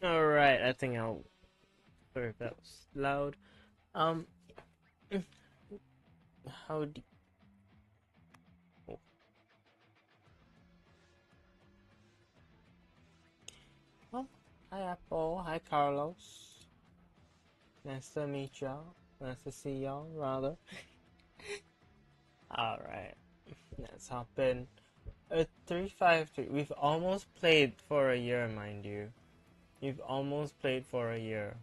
Alright, I think I'll. Sorry if that was loud. Um, how do. Oh. Well, hi Apple, hi Carlos. Nice to meet y'all. Nice to see y'all, rather. Alright, let's hop in. 353. We've almost played for a year, mind you. We've almost played for a year.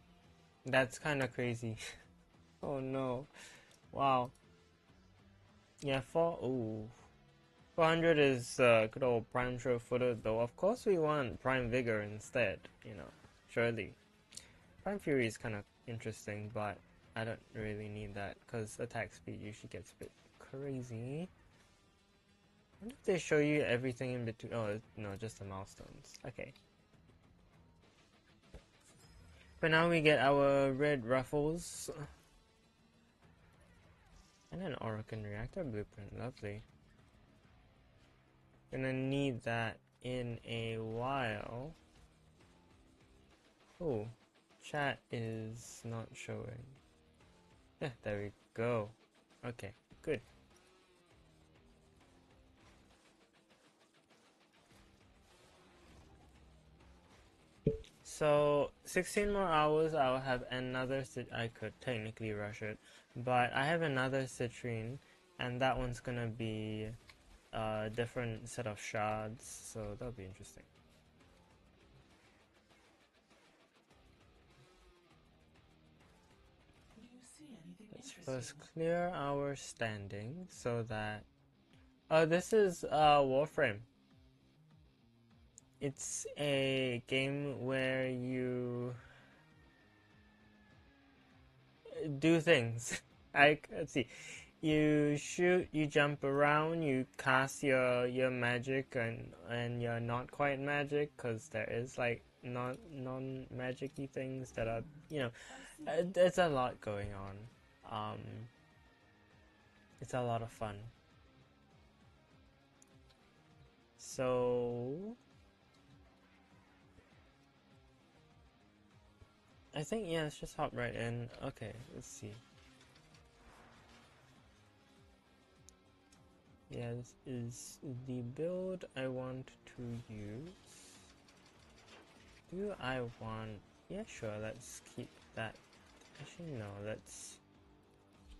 That's kind of crazy. Oh no. Wow. Yeah, ooh. 400 is good old Prime Show footer, though. Of course, we want Prime Vigor instead, you know. Surely. Prime Fury is kind of interesting, but I don't really need that because attack speed usually gets a bit crazy. I wonder if they show you everything in between. Oh, no, just the milestones. Okay. But now we get our red ruffles. And an Orokin reactor blueprint. Lovely. Gonna need that in a while. Oh, chat is not showing. Yeah, there we go. Okay, good. So 16 more hours, I'll have another I could technically rush it, but I have another citrine, and that one's gonna be a different set of shards, so that'll be interesting. Let's first clear our standing so that this is Warframe. It's a game where you do things. Let's see. You shoot, you jump around, you cast your magic and you're not quite magic because there is like non-magicy things that are, there's a lot going on. It's a lot of fun. So I think, yeah, let's just hop right in. Okay, let's see. Yeah, this is the build I want to use. Do I want... Yeah, sure, let's keep that. Actually, no, let's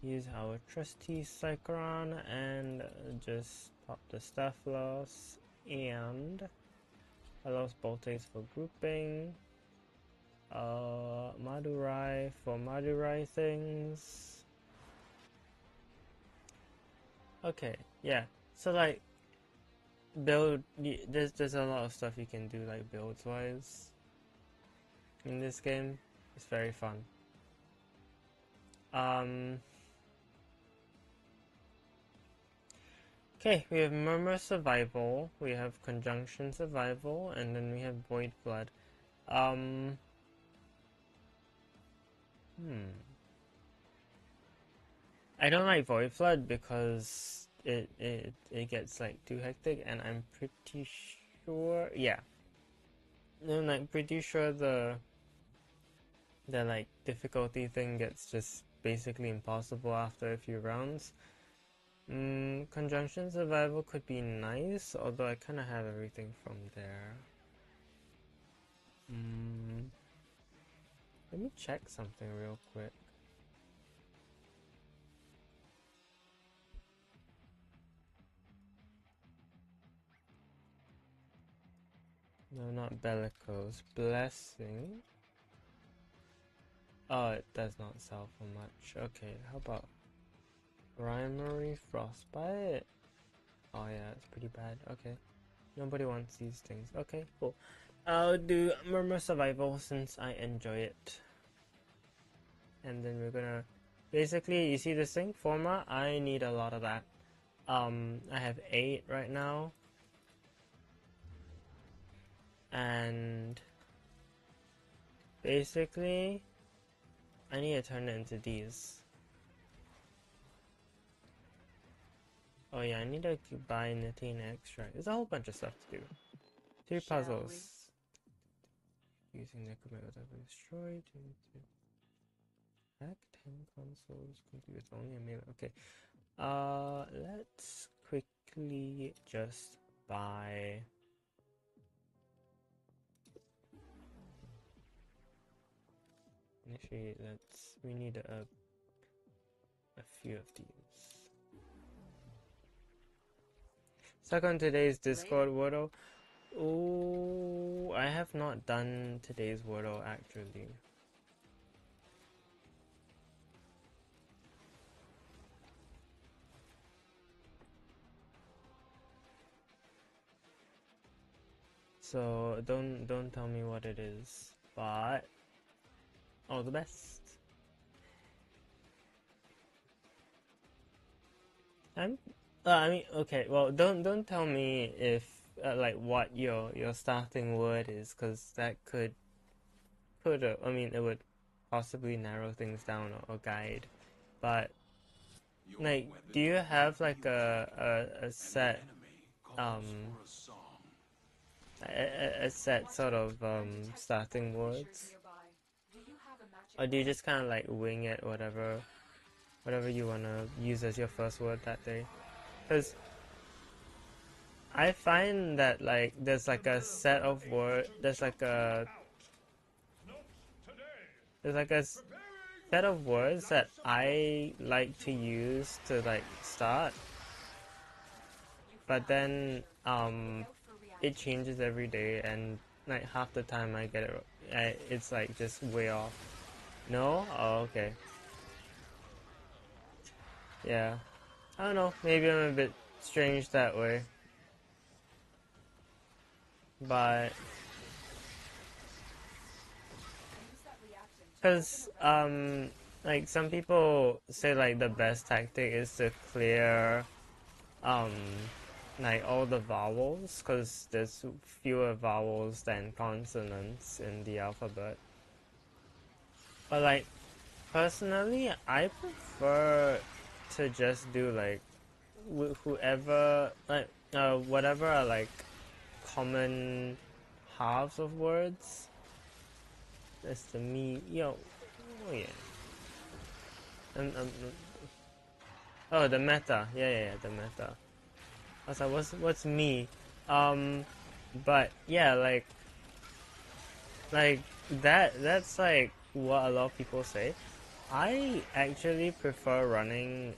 use our trusty Cycron and just pop the staff loss and allows Boltace for grouping. Madurai for Madurai things. Okay, yeah. So like build, there's a lot of stuff you can do like builds wise in this game. It's very fun. Okay, we have Murmur Survival, we have Conjunction Survival, and then we have Void Blood. I don't like Void Flood because it gets like too hectic, and I'm pretty sure, yeah, I'm like pretty sure the like difficulty thing gets just basically impossible after a few rounds. Conjunction Survival could be nice, although I kind of have everything from there. Let me check something real quick. No, not Bellicose. Blessing. Oh, it does not sell for much. Okay, how about Primary Frostbite? Oh yeah, it's pretty bad. Okay. Nobody wants these things. Okay, cool. I'll do Murmur Survival since I enjoy it. And then we're gonna... Basically, you see this thing? Forma? I need a lot of that. I have 8 right now. And... Basically... I need to turn it into these. Oh yeah, I need to buy Nicotine extract. There's a whole bunch of stuff to do. 2 puzzles. using necromancer whatever destroyed. Hack 10 consoles complete with only a melee. Okay. Let's quickly just buy. Actually, we need a few of these. Stuck on today's Discord Wordle. Oh, I have not done today's Wordle actually. So don't tell me what it is, but all the best. I mean, okay. Well, don't tell me if like what your starting word is, because that could I mean, it would possibly narrow things down or guide. But like, do you have like a set a set sort of starting words, or do you just kind of like wing it, whatever you wanna use as your first word that day? Because I find that like there's like a set of word, there's like a set of words that I like to use to like start, but then it changes every day, and like half the time I get it, it's like just way off. No? Oh, okay. Yeah. I don't know, maybe I'm a bit strange that way. But because like some people say like the best tactic is to clear like all the vowels, because there's fewer vowels than consonants in the alphabet. But like personally, I prefer to just do like whoever like whatever are like common halves of words. That's the me. Yo, oh yeah. Oh, the meta. Yeah, the meta. I was like, what's me? But yeah, like that's like what a lot of people say. I actually prefer running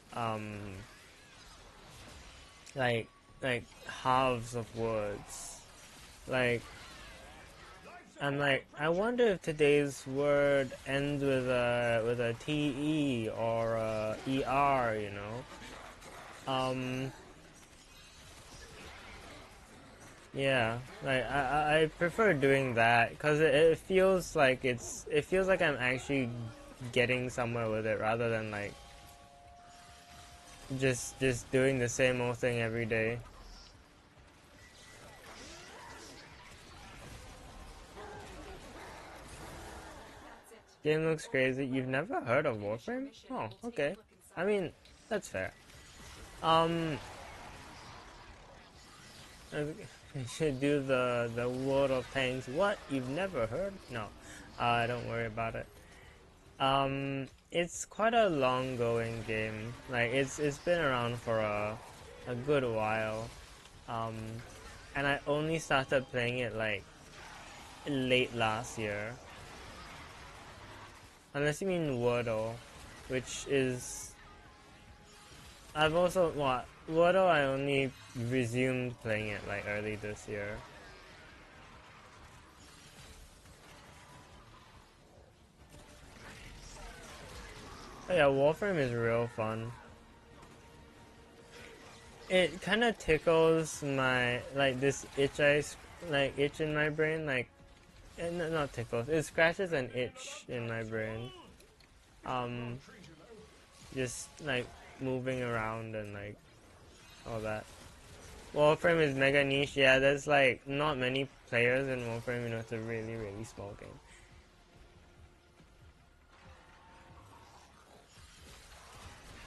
like halves of words. Like I'm like, I wonder if today's word ends with a TE or a ER, you know. Yeah, like I prefer doing that because it feels like it feels like I'm actually getting somewhere with it, rather than like just doing the same old thing every day. Game looks crazy. You've never heard of Warframe? Oh, okay. I mean, that's fair. I should do the World of Tanks. What? You've never heard? No, don't worry about it. It's quite a long going game. Like it's been around for a good while. Um, and I only started playing it like late last year. Unless you mean Wordle, which is I've also Wordle I only resumed playing it like early this year. Oh yeah, Warframe is real fun. It kind of tickles my like this itch in my brain, like not tickles. It scratches an itch in my brain. Just like moving around and like all that. Warframe is mega niche. Yeah, there's like not many players in Warframe. You know, it's a really small game.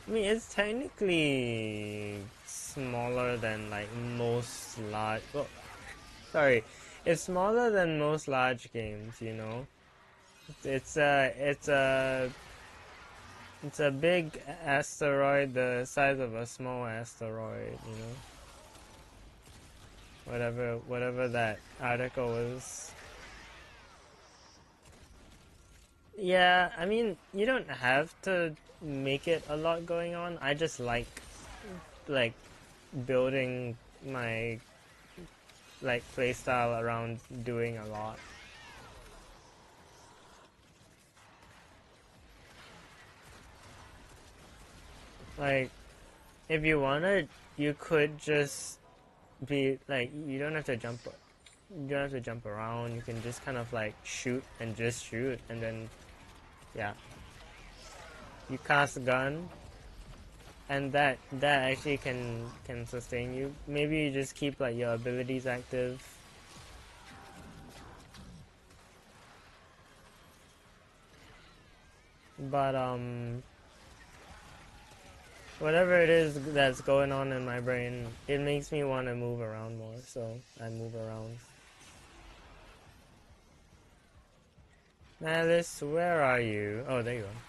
I mean, it's technically smaller than like most large. Well, sorry, It's smaller than most large games, you know. It's a big asteroid the size of a small asteroid, you know. Whatever that article was. Yeah, I mean, you don't have to make it a lot going on. I just like building my like playstyle around doing a lot. Like if you wanted, you could just be like you don't have to jump. You don't have to jump around. You can just kind of like shoot and just shoot, and then yeah, you cast a gun, and that actually can sustain you. Maybe you just keep like your abilities active. But whatever it is that's going on in my brain, it makes me want to move around more, so I move around. Alice, where are you? Oh, there you are.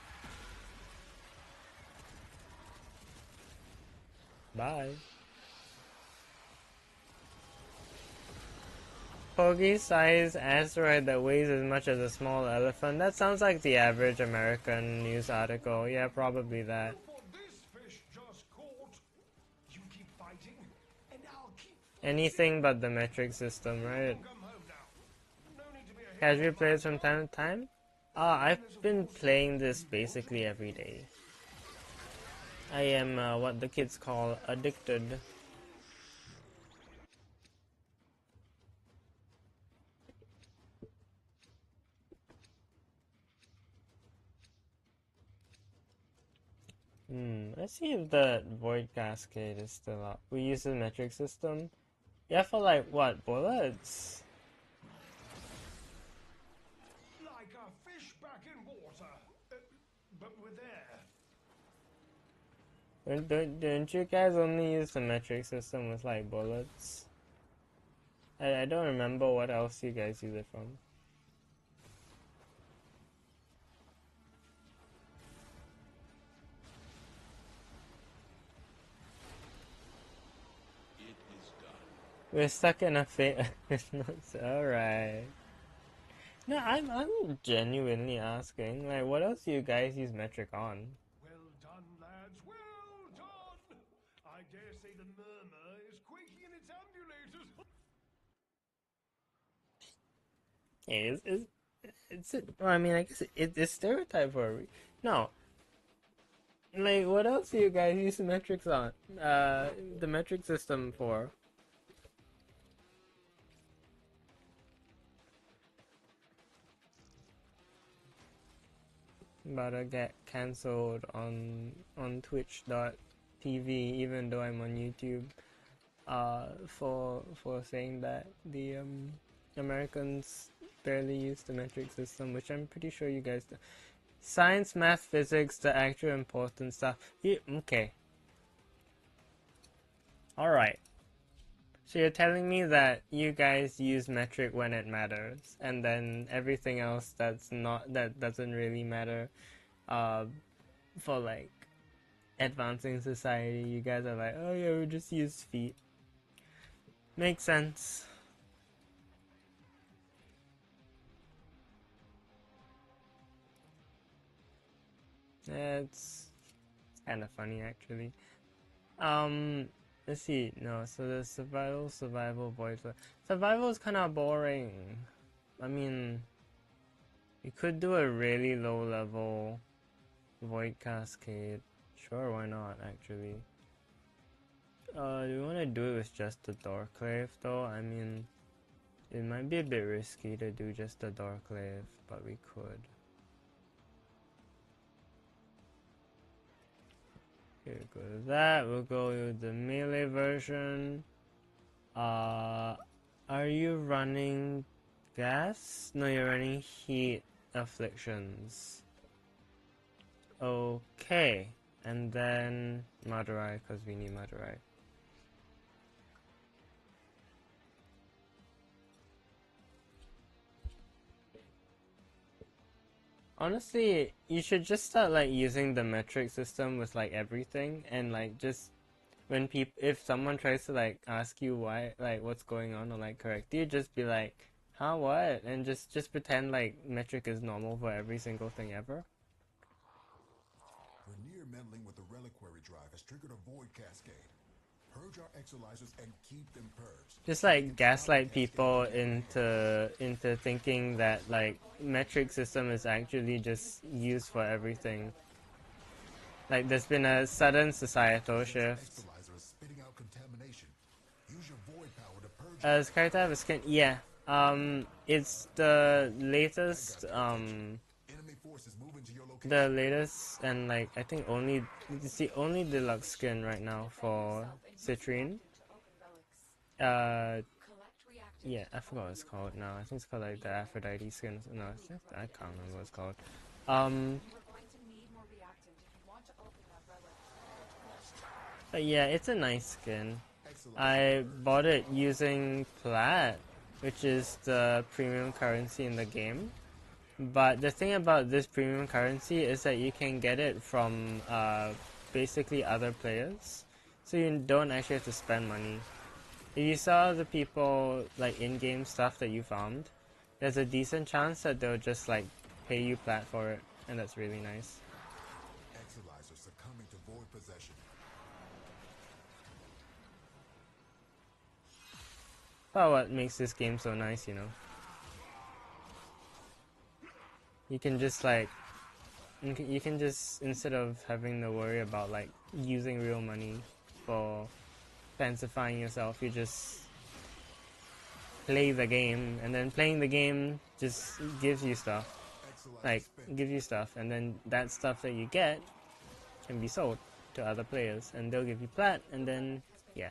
Bye. Pogi-sized asteroid that weighs as much as a small elephant. That sounds like the average American news article. Yeah, probably that. Anything but the metric system, right? Casual players from time to time? I've been playing this basically every day. I am what the kids call addicted. Let's see if the void cascade is still up. We use the metric system. Yeah, for like what, bullets? Like a fish back in water, but with air. Don't you guys only use the metric system with like bullets? I don't remember what else you guys use it from. We're stuck in a phase. Alright. No, I'm genuinely asking. Like, what else do you guys use metric on? Well done, lads, well done! I dare say the murmur is quaking in its ambulators. Hey, well, I mean, I guess it's stereotype for a no. Like, what else do you guys use the metrics on? The metric system for? About to get cancelled on Twitch.tv, even though I'm on YouTube. For saying that the Americans barely use the metric system, which I'm pretty sure you guys do. Science, math, physics, the actual important stuff. Okay. Alright. So you're telling me that you guys use metric when it matters, and then everything else that doesn't really matter, uh, for like advancing society, you guys are like, oh yeah, we just use feet. Makes sense. It's kind of funny actually. Let's see. No, so the survival, voice. Survival is kind of boring. I mean, you could do a really low level void cascade. Sure, why not? Actually. Do you want to do it with just the Doorclave though? I mean, it might be a bit risky to do just the Doorclave, but we could. Okay, go to that. We'll go with the melee version. Are you running gas? No, you're running heat afflictions. Okay, and then Madurai, because we need Madurai. Honestly, you should just start like using the metric system with like everything, and like just when if someone tries to like ask you why, like what's going on or like correct you, just be like, huh, what? And just pretend like metric is normal for every single thing ever. Vernier meddling with the reliquary drive has triggered a void cascade. Purge our exolizers and keep them purged. Just So we like can stop the gaslight cascade people from getting bigger. into thinking that like metric system is actually just used for everything. Like there's been a sudden societal Possessed shift. exolizer is spitting out contamination. Use your void power to purge it. Does character have a skin? Yeah. It's the That latest. got your attention. Enemy forces moving to your The location. latest and like I think only it's the only deluxe skin right now for Citrine. Uh, yeah, I forgot what it's called now. I think it's called like the Aphrodite skin. No, I can't remember what it's called. Um, but yeah, it's a nice skin. Exolizer I purged. bought it using Plat, which is the premium currency in the game. But the thing about this premium currency is that you can get it from basically other players, so you don't actually have to spend money. If you saw the people like in-game stuff that you found, there's a decent chance that they'll just like pay you plat for it, and that's really nice. Exolizer succumbing to void possession. But what makes this game so nice, you know? You can just like you can just instead of having to worry about like using real money for fancifying yourself, you just play the game, and then playing the game just gives you stuff. Exolizer Like spent. gives you stuff, and then that stuff that you get can be sold to other players, and they'll give you plat, and then yeah,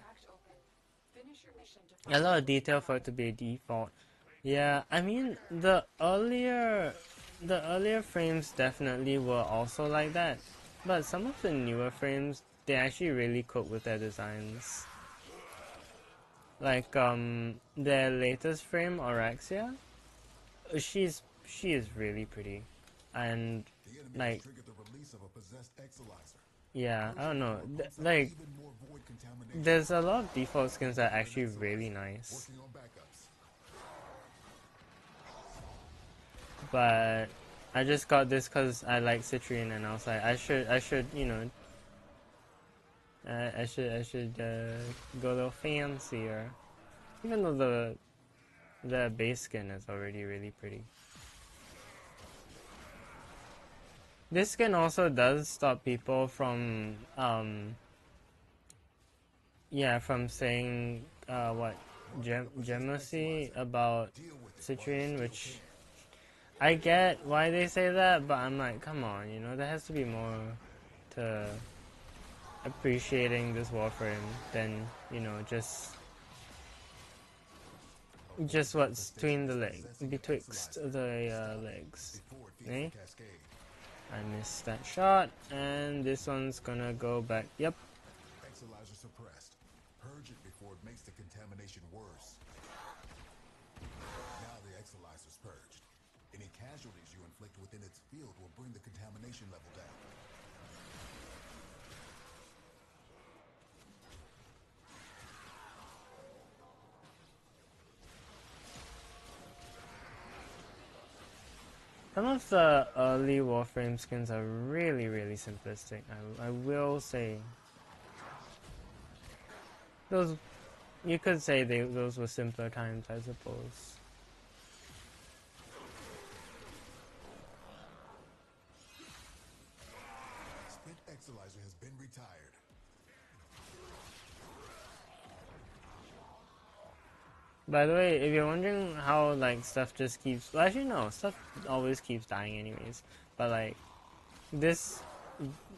a lot of detail for it to be a default. Yeah, I mean the earlier frames definitely were also like that, but some of the newer frames they actually really cope with their designs. Like their latest frame, Orexia, she is really pretty, and The enemy has like triggered the release of a possessed exolizer. yeah, I Purge don't it know, before it pumps out like even more void contamination. there's a lot of default skins that are Activate an actually really exolizer. nice, Working on backups. but I just got this because I like Citrine, and I was like, I should, you know, I should go a little fancier, even though the base skin is already really pretty. This skin also does stop people from yeah, from saying what Locate a possessed gemocy exolizer. about Deal with it while you Citrine, still which can. I get why they say that, but I'm like, come on, you know, there has to be more to appreciating this Warframe than, you know, Avoid just what's infestation between the is leg, possessing an betwixt exolizer. the Stop it legs. before it feeds Eh? the cascade. I missed that shot, and this one's gonna go back. Yep. Exolizer suppressed. Purge it before it makes the contamination worse. Now the exolizer's purged. Any casualties you inflict within its field will bring the contamination level down. Some of the early Warframe skins are really, really simplistic. I will say those. You could say those were simpler times, I suppose. Spent exolizer has been retired. By the way, if you're wondering how like stuff just keeps, well, actually no, stuff always keeps dying anyways. But this,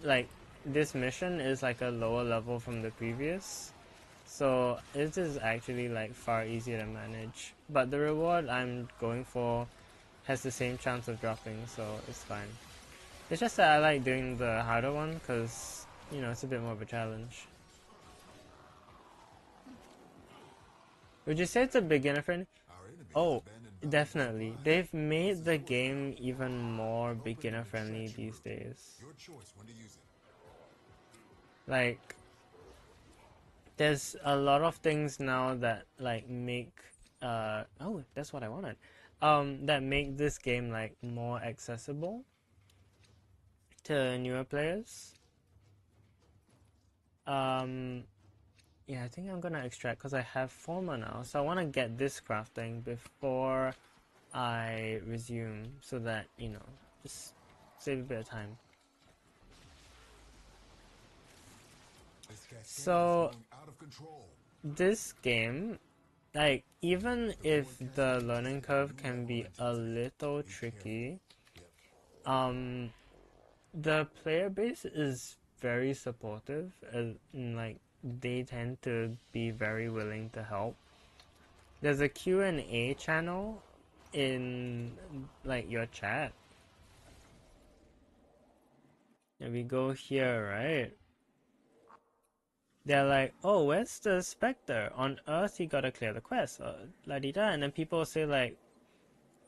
like this mission is like a lower level from the previous, so it is actually like far easier to manage. But the reward I'm going for has the same chance of dropping, so it's fine. It's just that I like doing the harder one because you know it's a bit more of a challenge. Would you say it's a beginner friendly? Our enemy has Oh, abandoned definitely. They've made the game even more beginner friendly these days. Your choice when to use it. Like, there's a lot of things now that like make oh, that's what I wanted. That make this game like more accessible to newer players. Yeah, I think I'm gonna extract because I have forma now, so I want to get this crafting before I resume, so that, you know, just save a bit of time. This cascade So is going out of control. this game, like, even if the learning curve can be a little tricky, the player base is very supportive, and like they tend to be very willing to help. There's a Q&A channel in like your chat. And we go here, right? They're like, oh, where's the Spectre? On Earth, you gotta clear the quest. La-di-da. And then people say like,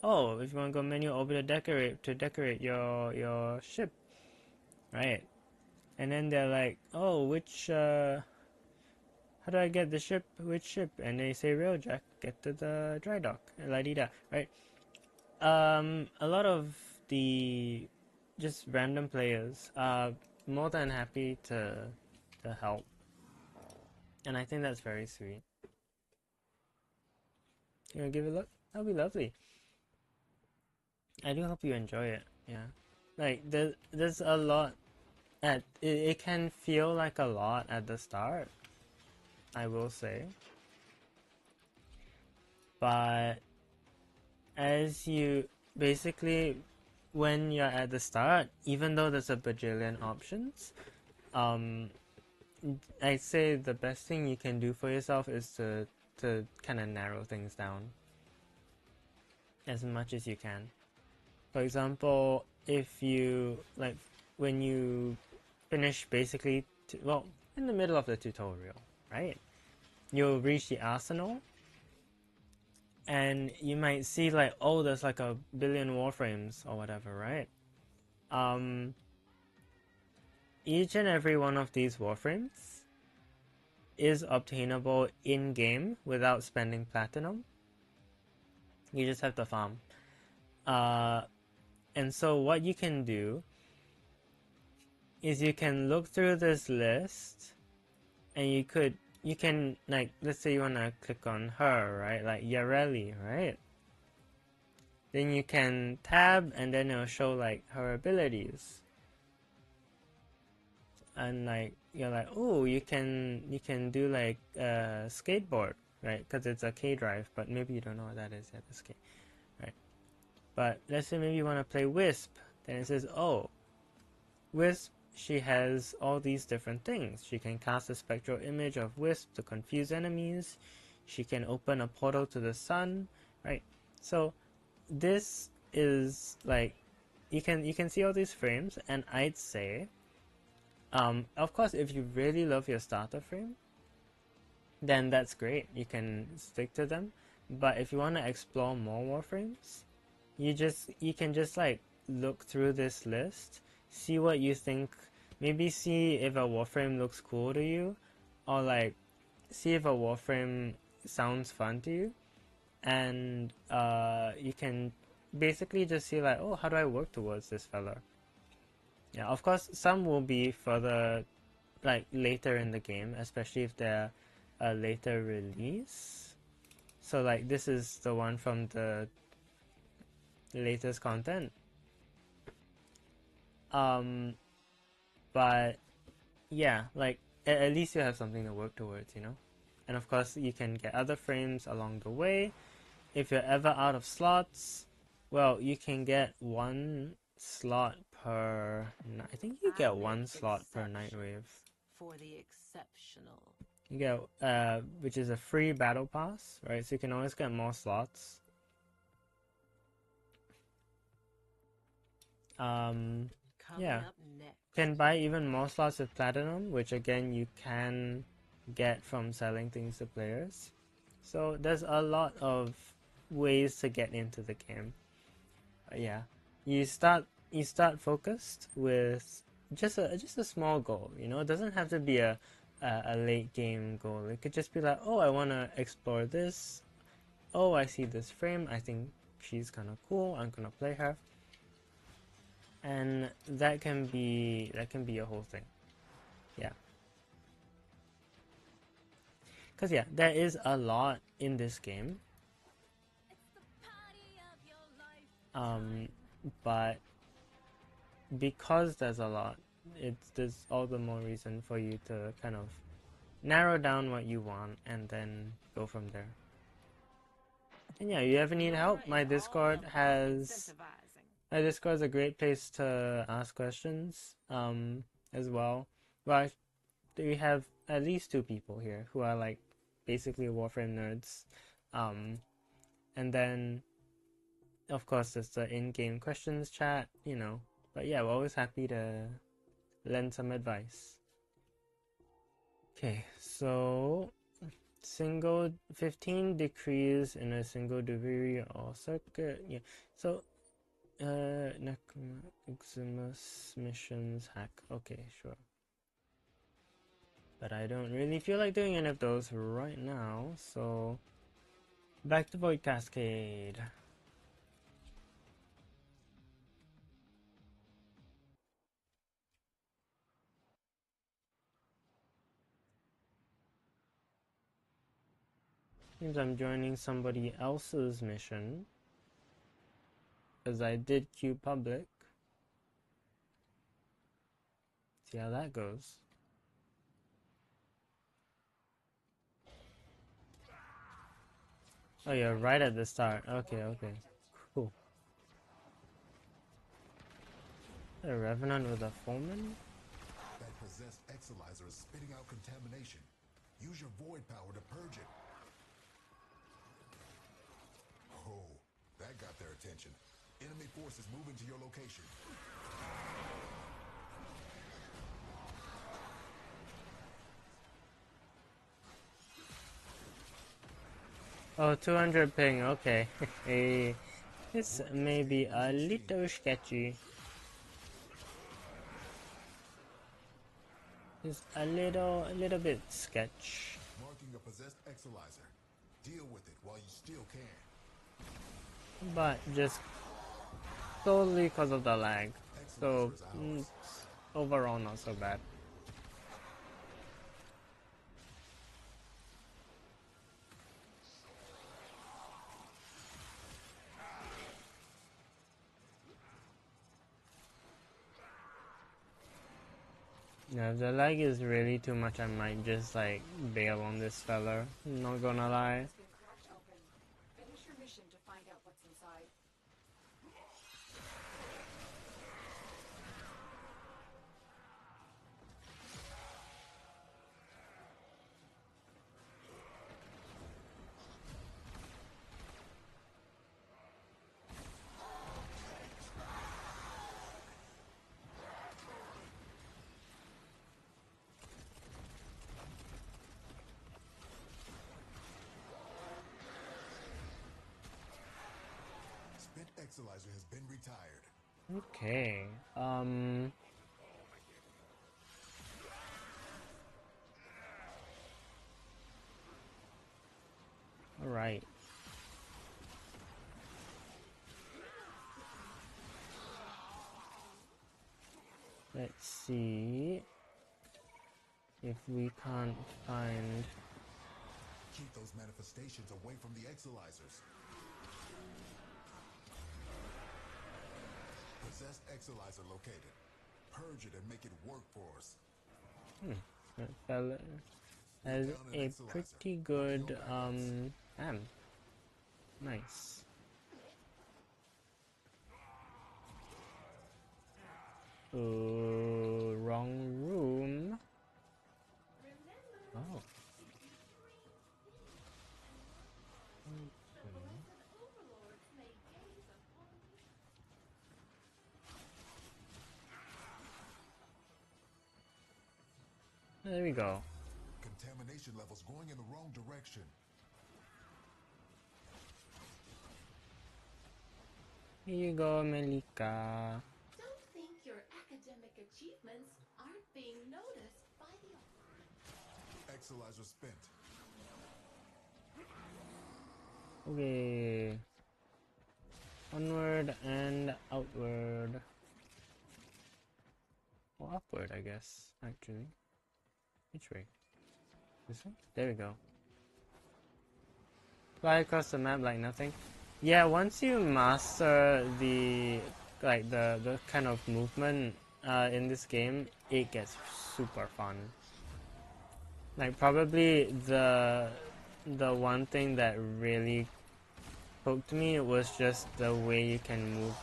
oh, if you want to go menu over to decorate your ship, right? And then they're like, oh, which how do I get the ship? Which ship? And they say Railjack, get to the dry dock, la-di-da, right? A lot of the just random players are more than happy to help, and I think that's very sweet. You wanna give it a look? That'll be lovely. I do hope you enjoy it. Yeah, like there's a lot at it can feel like a lot at the start, I will say, but as you basically, when you're at the start, even though there's a bajillion options, I'd say the best thing you can do for yourself is to kind of narrow things down as much as you can. For example, if you like, when you finish basically well, in the middle of the tutorial, right, you'll reach the arsenal and you might see like, oh, there's like a billion warframes or whatever, right? Each and every one of these warframes is obtainable in-game without spending platinum. You just have to farm. And so what you can do is you can look through this list, and you can, like, let's say you want to click on her, right? Like Yareli, right? Then you can tab, and then it'll show like her abilities. And like, you're like, oh, you can do like skateboard, right? Because it's a K drive, but maybe you don't know what that is yet. It's K, right? But let's say maybe you want to play Wisp, then it says, oh, Wisp, she has all these different things. She can cast a spectral image of Wisp to confuse enemies. She can open a portal to the sun, right? So this is like, you can see all these frames, and I'd say, of course, if you really love your starter frame, then that's great. You can stick to them. But if you want to explore more warframes, you can just like look through this list, see what you think, maybe see if a warframe looks cool to you, or like see if a warframe sounds fun to you, and you can basically just see like, oh, how do I work towards this fella? Yeah, of course, some will be further, like later in the game, especially if they're a later release. So like this is the one from the latest content. But yeah, like at least you have something to work towards, you know? And of course, you can get other frames along the way. If you're ever out of slots, well, you can get one slot per. I think you get one slot per Nightwave. For the exceptional. You get which is a free battle pass, right? So you can always get more slots. Yeah, Up next. can buy even more slots with platinum, which again you can get from selling things to players. So there's a lot of ways to get into the game. Yeah, you start focused with just a small goal. You know, it doesn't have to be a late game goal. It could just be like, oh, I want to explore this. Oh, I see this frame. I think she's kind of cool. I'm gonna play her. And that can be a whole thing. Yeah. Cause yeah, there is a lot in this game. But because there's a lot, there's all the more reason for you to kind of narrow down what you want and then go from there. And yeah, you ever need help? My Discord is a great place to ask questions as well. Well, we have at least 2 people here who are like basically Warframe nerds. And then of course there's the in-game questions chat, you know. But yeah, we're always happy to lend some advice. Okay, so single 15 decrees in a single degree or circuit. Yeah, so Neximus missions hack. Okay, sure. But I don't really feel like doing any of those right now, so back to Void Cascade. Seems I'm joining somebody else's mission, because I did queue public. See how that goes. Oh, you're right at the start. Okay, okay. Cool. A Revenant with a Foreman? That possessed Exilizer is spitting out contamination. Use your void power to purge it. Oh, that got their attention. Enemy forces moving to your location. Oh, 200 ping, okay. Hey, this may be a little sketchy. It's a little bit sketch. Marking a possessed Exilizer. Deal with it while you still can. But just solely because of the lag. So, overall not so bad. Yeah, if the lag is really too much, I might just like bail on this fella. Not gonna lie. Finish your mission to find out what's inside. Exilizer has been retired. Okay. All right. Let's see if we can't find. Keep those manifestations away from the Exilizers. Possessed Exilizer located. Purge it and make it work for us. That fella has a pretty good amp. Nice. Wrong room. Oh. There we go. Contamination levels going in the wrong direction. Here you go, Melika. Don't think your academic achievements aren't being noticed by the... Exolizer spent. Okay. Onward and outward. Or upward, I guess, actually. Which way? This way? There we go. Fly across the map like nothing. Yeah, once you master the the kind of movement in this game, it gets super fun. Like probably the one thing that really poked me was just the way you can move.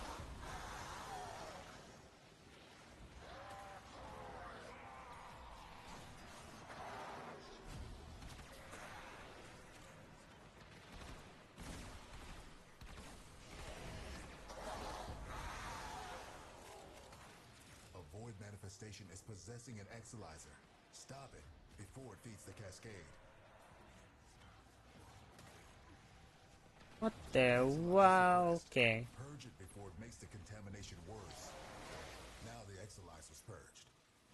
A void manifestation is possessing an Exolizer. Stop it before it feeds the cascade. What the? Wow, okay. Purge it before it makes the contamination worse. Now the Exolizer's purged.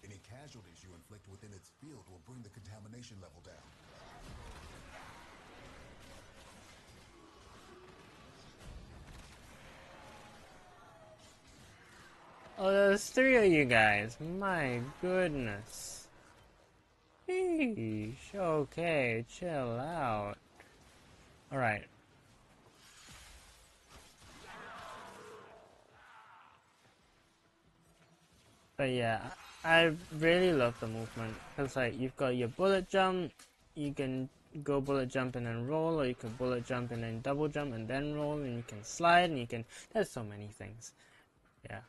Any casualties you inflict within its field will bring the contamination level down. Oh, there's 3 of you guys. My goodness. Sheesh. Okay, chill out. Alright. But yeah, I really love the movement. Because like, you've got your bullet jump, you can go bullet jump and then roll, or you can bullet jump and then double jump and then roll, and you can slide, and you can... There's so many things. Yeah.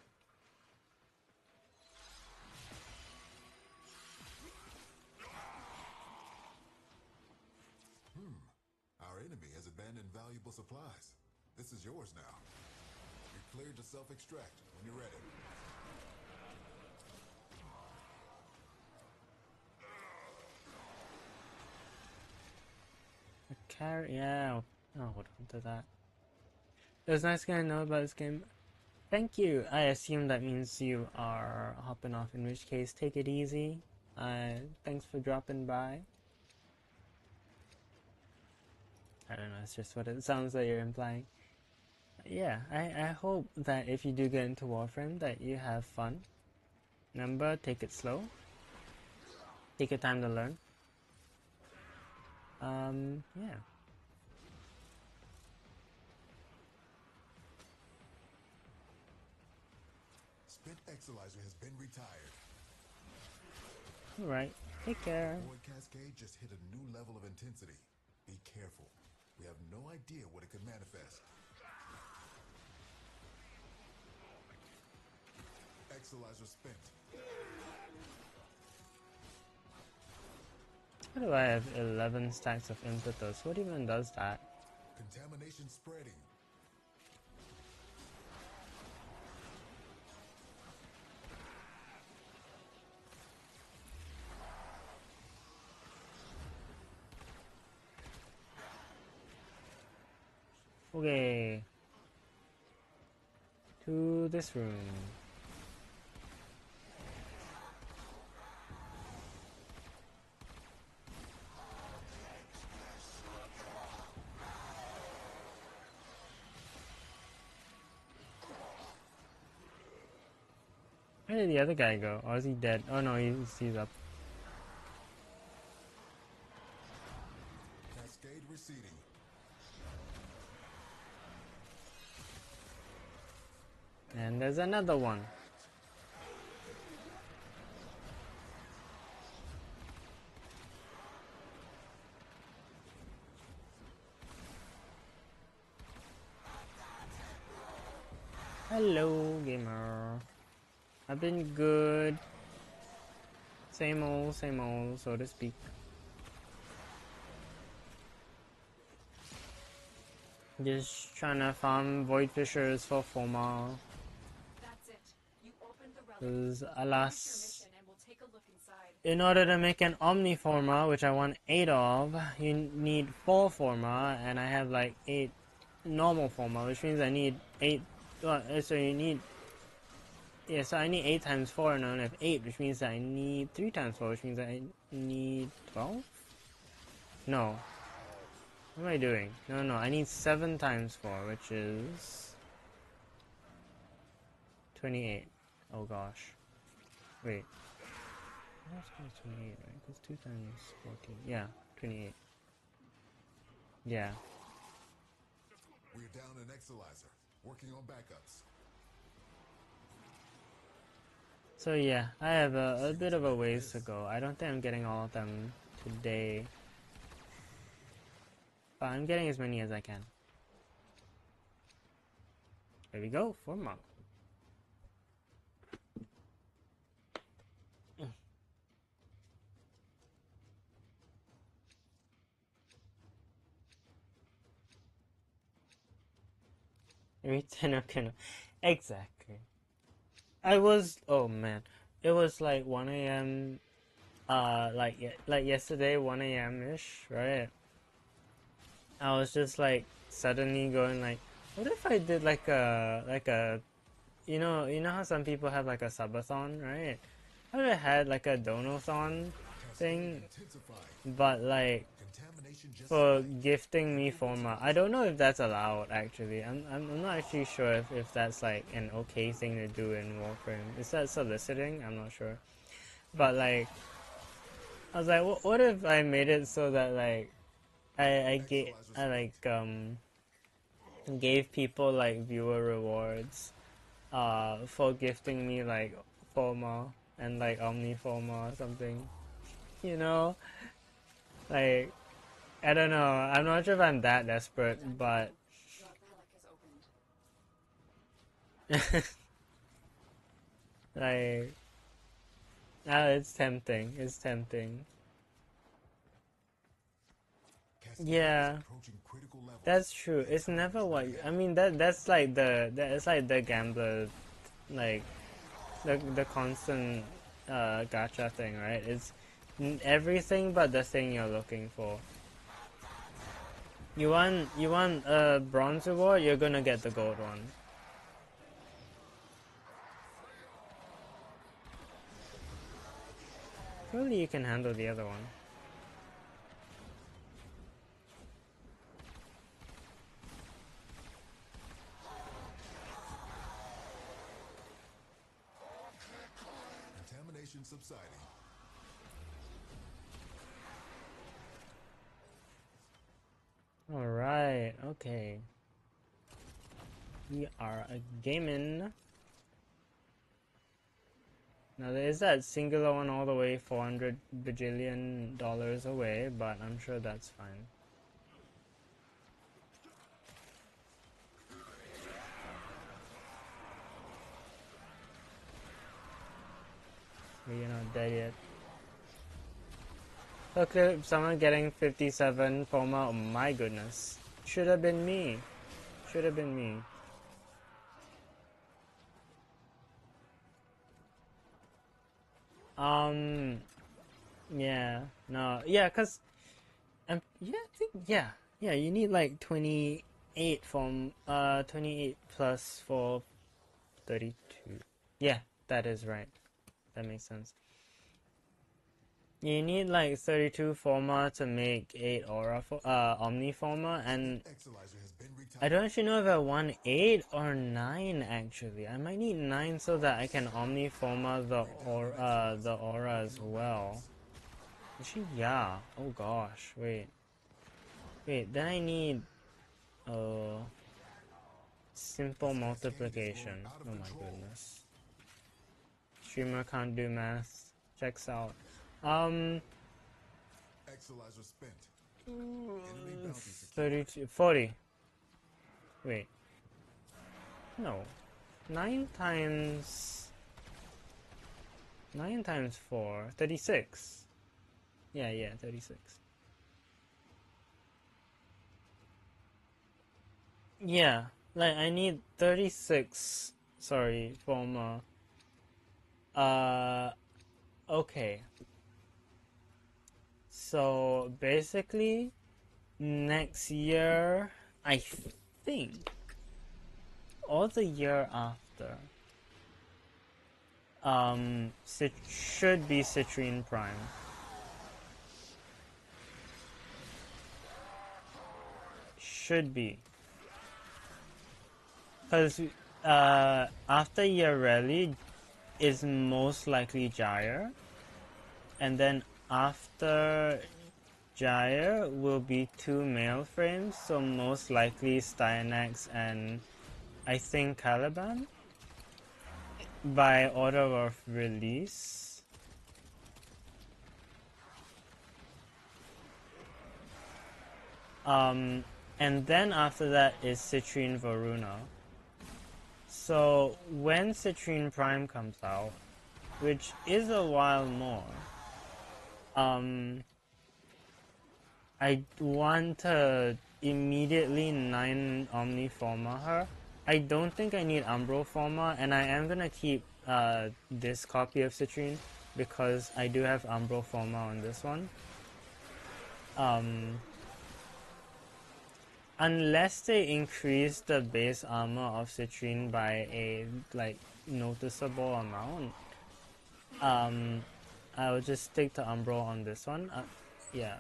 Our enemy has abandoned valuable supplies. This is yours now. You're cleared to self-extract when you're ready. Yeah, I'll hold on to that. It was nice getting to know about this game. Thank you. I assume that means you are hopping off, in which case, take it easy. Thanks for dropping by. I don't know, it's just what it sounds like you're implying. Yeah, I hope that if you do get into Warframe, that you have fun. Remember, take it slow. Take your time to learn. Yeah. Spent Exolizer has been retired. Alright, take care. Void Cascade just hit a new level of intensity. Be careful. We have no idea what it could manifest. Exolizer spent. How do I have 11 stacks of impetus? What even does that? Contamination spreading. Okay. To this room. Where did the other guy go? Or is he dead? Oh no, he's up. Cascade receding. And there's another one. Hello, gamer. I've been good. Same old, so to speak. Just trying to farm void fishers for forma. That's it. You opened the relic. Because, Finish your alas, mission and we'll take a look inside. in order to make an omniforma, which I want 8 of, you need 4 forma, and I have like 8 normal forma, which means I need 8 so you need. Yeah, so I need 8 times 4, and I only have 8, which means that I need 3 times 4, which means that I need 12? No. What am I doing? No, I need 7 times 4, which is 28. Oh gosh. Wait. That's 28, right? Because 2 times 14. Yeah, 28. Yeah. We're down an Exalizer, working on backups. So yeah, I have a bit of a ways to go. I don't think I'm getting all of them today. But I'm getting as many as I can. There we go, forma. Every 10 or kind of. Exactly. Oh man. It was like 1 a.m. Like yesterday, 1 a.m. ish, right? I was just like suddenly going like, what if I did like a you know how some people have like a subathon, right? I would have had like a donathon thing, but like Contamination just for gifting me forma. I don't know if that's allowed actually. I'm not actually sure if that's like an okay thing to do in Warframe. Is that soliciting? I'm not sure. But like I was like, what if I made it so that like I gave people like viewer rewards for gifting me like forma and like omniforma or something. You know? Like I don't know. I'm not sure if I'm that desperate, but Your relic is opened. like it's tempting. It's tempting. Yeah. approaching critical levels. That's true. It's never what I mean. That's like the gambler, like the constant gacha thing, right? It's everything but the thing you're looking for. You want a bronze reward, you're gonna get the gold one. Surely you can handle the other one. Contamination subsiding. Alright, okay. We are a gaming. Now there is that singular one all the way $400 bajillion away, but I'm sure that's fine. We're not dead yet. Look at someone getting 57 forma. Oh my goodness. Should have been me. Should have been me. Yeah, no, yeah, cause, yeah, I think, yeah, you need like 28 from, 28 plus for 32. Yeah, that is right. That makes sense. You need like 32 forma to make 8 aura omni forma, and Exalizer has been retired. I don't actually know if I want 8 or 9 actually. I might need 9 so that I can omni forma the aura as well. Actually, yeah. Oh gosh, wait. Wait, then I need simple multiplication. Oh my goodness. Streamer can't do math. Checks out. Exalizer spent. Enemy bounty secured. 32, 40. Wait. No. 9 times 4. 36. Yeah, 36. Yeah, like I need 36. Sorry, from okay. So basically, next year, I think or the year after. Should be Citrine Prime. Should be. Because after Yareli is most likely Gyre. And then after Gyre will be 2 male frames, so most likely Styanax and I think Caliban by order of release. And then after that is Citrine Varuna. So when Citrine Prime comes out, which is a while more, I want to immediately 9 Omni Forma her. I don't think I need Umbro Forma, and I am gonna keep this copy of Citrine because I do have Umbro Forma on this one. Unless they increase the base armor of Citrine by a like noticeable amount, I'll just stick to Umbro on this one. Yeah.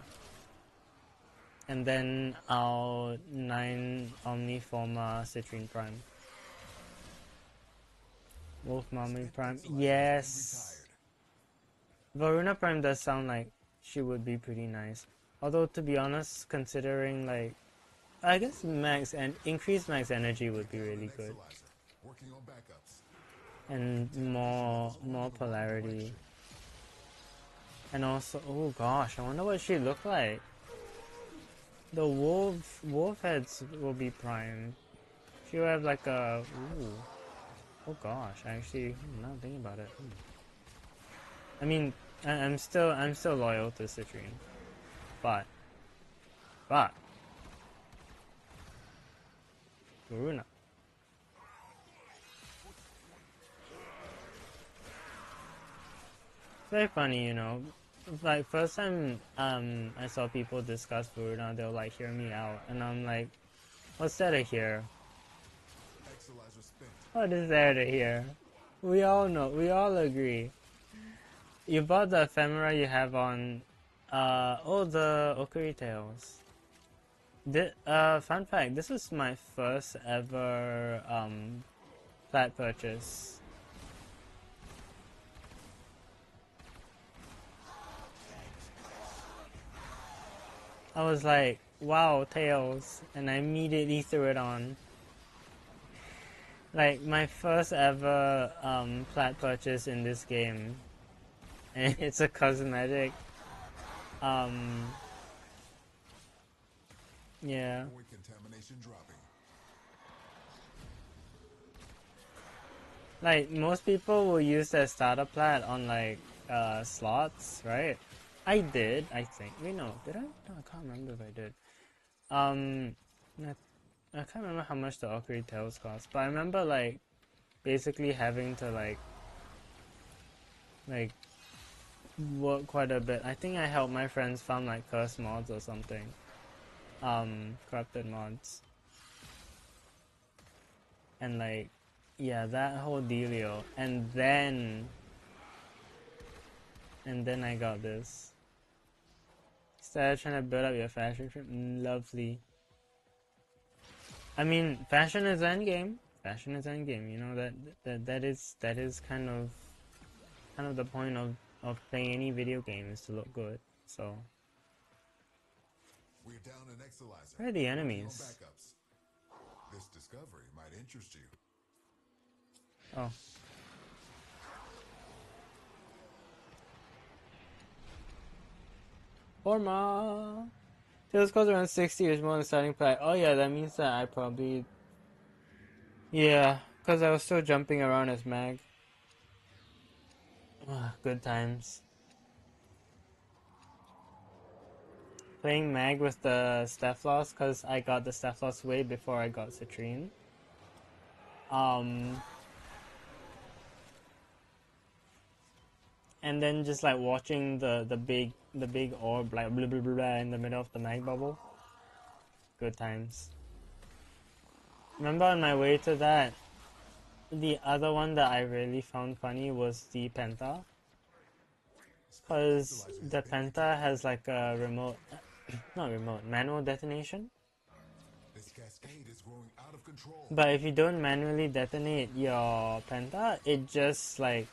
And then I'll 9 Omni Forma Citrine Prime. Wolf Mommy Prime. Yes! Varuna Prime does sound like she would be pretty nice. Although, to be honest, considering like, I guess increased max energy would be really good. And more polarity. And also, oh gosh, I wonder what she look like. The wolf heads will be primed. She will have like a oh gosh, actually now I'm thinking about it. I mean I'm still loyal to Citrine. But Varuna. It's very funny, you know. Like first time I saw people discuss Varuna, they'll like hear me out and I'm like, what's there to hear? What is there to hear? We all know, we all agree. You bought the ephemera you have on the Okuri Tales. Fun fact, this was my first ever plat purchase. I was like, wow, Tails, and I immediately threw it on. Like, my first ever plat purchase in this game. And it's a cosmetic. Yeah. Like, most people will use their starter plat on, like, slots, right? I did, I think. Wait, no. Did I? No, I can't remember if I did. I can't remember how much the Okuri Tails cost, but I remember, like, basically having to, like, work quite a bit. I think I helped my friends farm, like, curse mods or something. Corrupted mods. And, like, yeah, that whole dealio. And then I got this. Started trying to build up your fashion trip. Lovely. I mean, fashion is endgame. Fashion is endgame. You know that is kind of the point of playing any video game is to look good. So. Where are the enemies? This discovery might interest you. Oh. Forma! Tails goes around 60 or more than the starting plat. Oh yeah, that means that I probably... Yeah, because I was still jumping around as Mag. Good times. Playing Mag with the Stephalos, because I got the Stephalos way before I got Citrine. And then just like watching the big orb like blah blah blah in the middle of the mag bubble. Good times. remember on my way to that, the other one that I really found funny was the Penta. Because the Penta has like a remote, not remote, manual detonation. This cascade is growing out of control. But if you don't manually detonate your Penta, it just like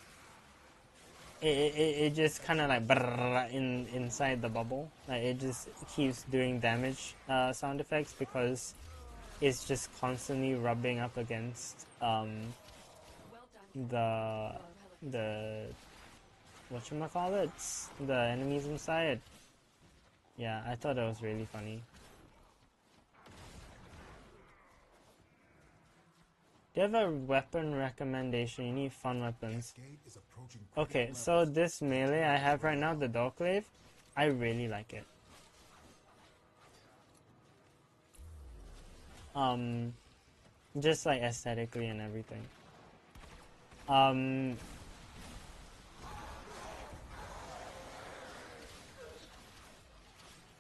it just kind of like inside the bubble. Like it just keeps doing damage sound effects because it's just constantly rubbing up against Well done. the Your relic is whatchamacallit, the enemies inside. Yeah, I thought that was really funny. Do you have a weapon recommendation? You need fun weapons. Cascade is approaching Okay, critical so levels. this melee I have right now, the Doorclave, I really like it. Just like aesthetically and everything.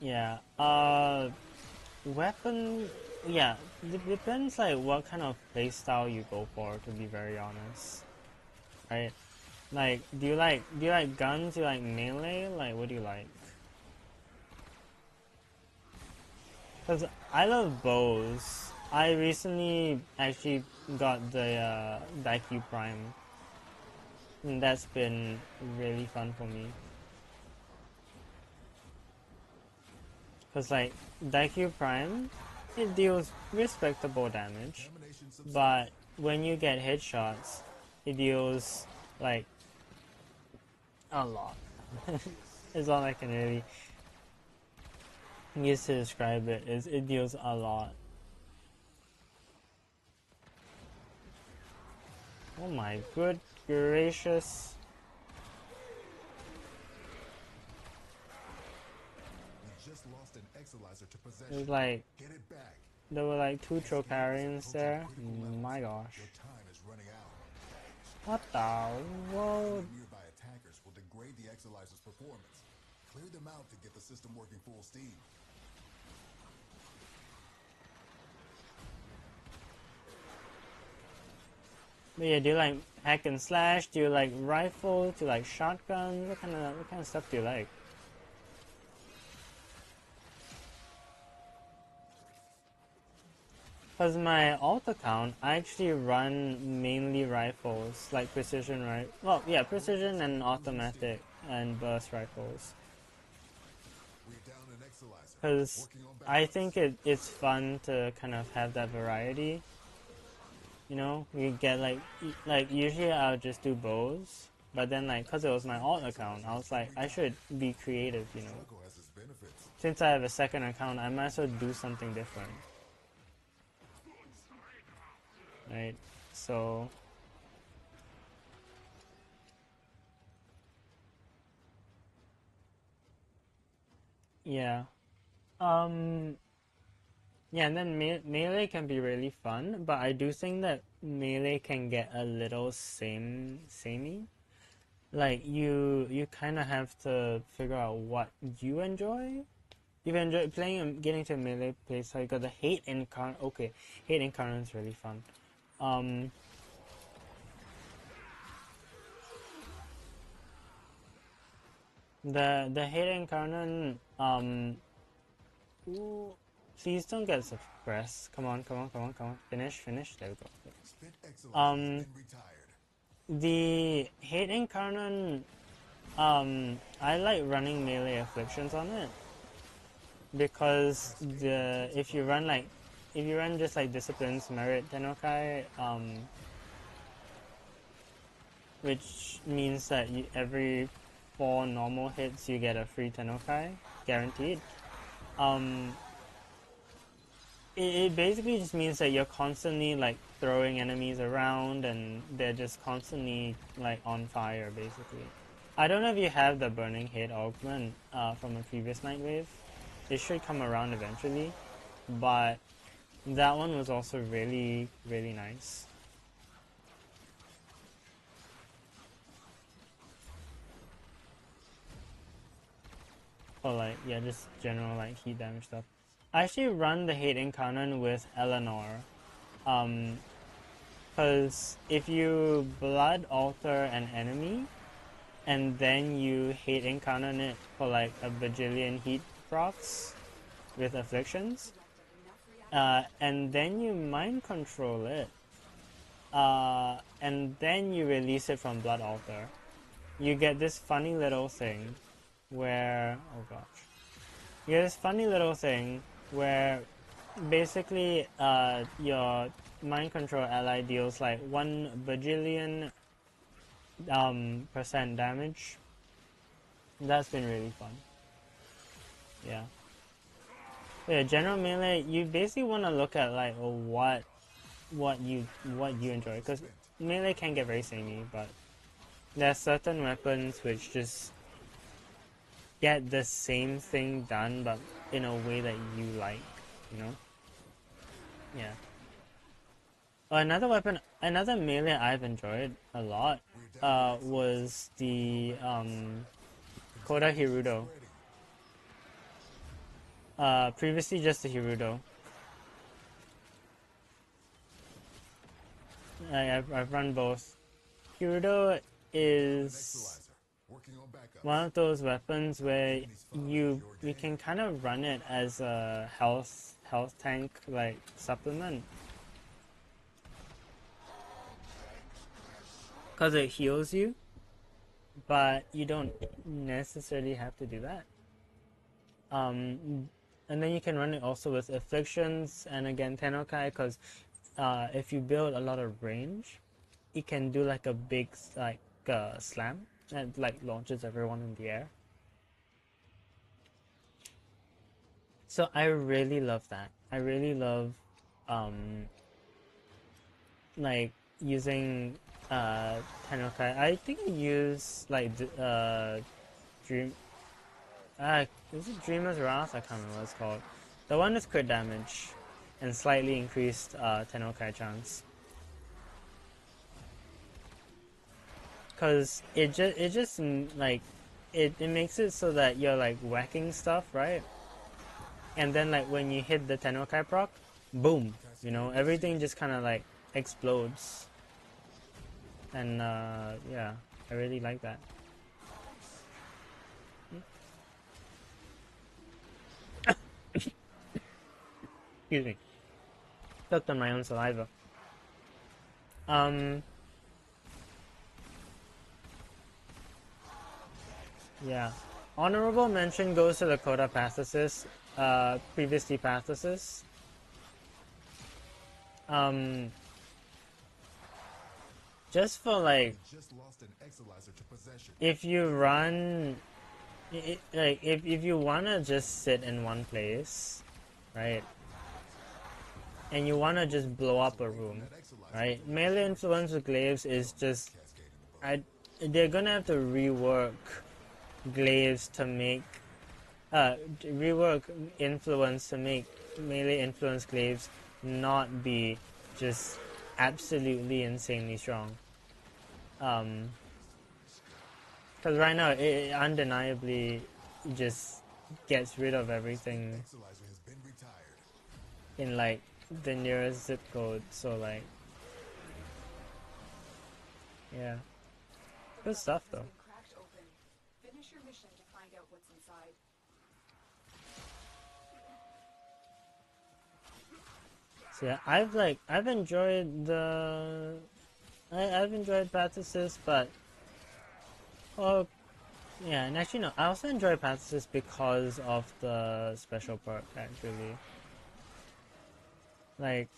Yeah. Weapon. Yeah. Depends like what kind of playstyle you go for. To be very honest, right? Like, do you like guns? Do you like melee? Like, what do you like? Cause I love bows. I recently actually got the Daikyu Prime, and that's been really fun for me. Cause like Daikyu Prime, it deals respectable damage, Contamination subsided. but when you get headshots, it deals like a lot. Is all I can really use to describe it. Is it deals a lot. Oh my good gracious! We just lost an Exilizer to It possession. was like Get it back. there were like two Cascade is Trocarians approaching there. critical levels. My gosh! Your time is running out. What the world? Nearby attackers will degrade the Exilizer's performance. Clear them out to get the system working full steam. But yeah, do you like hack and slash? Do you like rifles? Do you like shotguns? What kind of stuff do you like? Cause my alt account, I actually run mainly rifles, like precision well, yeah, precision and automatic and burst rifles. We're down an Exilizer. Cause Working on I backups. think it's fun to kind of have that variety. You know, you get like usually I'll just do bows, but then like cause it was my alt account, I was like I should be creative. You know, Struggle has its benefits. since I have a second account, I might as well do something different. Right? So yeah. Um yeah, and then melee can be really fun, but I do think that melee can get a little samey. Like you kind of have to figure out what you enjoy. If you enjoy playing and getting to melee play, so you got the hate incarnate. Okay, hate incarnate is really fun. The hate incarnate. Ooh, please don't get suppressed. Come on, come on, come on, come on. Finish. There we go. Spent Exilizer Um, has been retired. The hate incarnate. I like running melee afflictions on it because if you run just like disciplines merit tenokai, which means that every 4 normal hits you get a free tenokai guaranteed. It basically just means that you're constantly like throwing enemies around and they're just constantly like on fire basically. I don't know if you have the burning hate augment from a previous night wave. It should come around eventually, but that one was also really nice. For like yeah, just general like heat damage stuff. I actually run the hate incarnate with Eleanor Because if you blood alter an enemy and then you hate encounter it for like a bajillion heat procs with afflictions, and then you mind control it, and then you release it from blood alter, you get this funny little thing where, oh gosh, you get this funny little thing where basically your mind control ally deals like 1 bajillion percent damage. That's been really fun. Yeah. Yeah, general melee, you basically want to look at like what you enjoy, because melee can get very samey, but there's certain weapons which just get the same thing done but in a way that you like, you know? Yeah. Another melee I've enjoyed a lot was the Koda Hirudo. Previously just the Hirudo. I've run both. Hirudo is one of those weapons where you can kind of run it as a health tank like supplement, because it heals you, but you don't necessarily have to do that. And then you can run it also with afflictions and again Tenokai, because if you build a lot of range, it can do like a big slam that like launches everyone in the air. So I really love that. I really love like using Tenokai. I think I use like Dream is it Dreamer's Wrath? I can't remember what it's called. The one with crit damage and slightly increased Tenokai chance. Cause it just like it makes it so that you're like whacking stuff, right? And then like when you hit the Tenokai proc, boom, you know, everything just kind of like explodes. And yeah, I really like that. Excuse me. Choked on my own saliva. Yeah. Honorable mention goes to the Coda Pathicist, previously Pathicist. Just for like, if you run, like if you wanna just sit in one place, right? And you wanna just blow up a room, right? Melee influence with glaives is just, they're gonna have to rework glaives to make rework influence to make melee influence glaives not be just absolutely insanely strong. Because right now it undeniably just gets rid of everything in like the nearest zip code, so like yeah, good stuff though. Cracked open. Finish your mission to find out what's inside. So yeah, I've enjoyed the I've enjoyed Pathicist, but oh yeah, and actually no, I also enjoy Pathicist because of the special perk actually. Like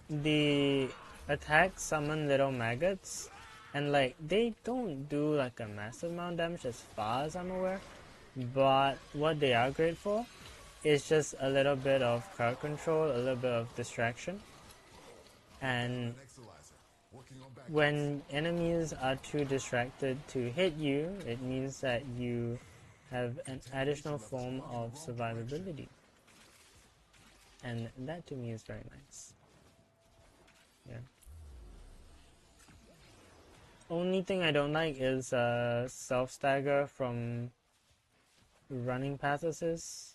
the attack summon little maggots, and like they don't do like a massive amount of damage as far as I'm aware, but what they are great for is just a little bit of crowd control, a little bit of distraction, and when enemies are too distracted to hit you, it means that you have an additional form of survivability, and that to me is very nice. Yeah. Only thing I don't like is self stagger from running Pathicist.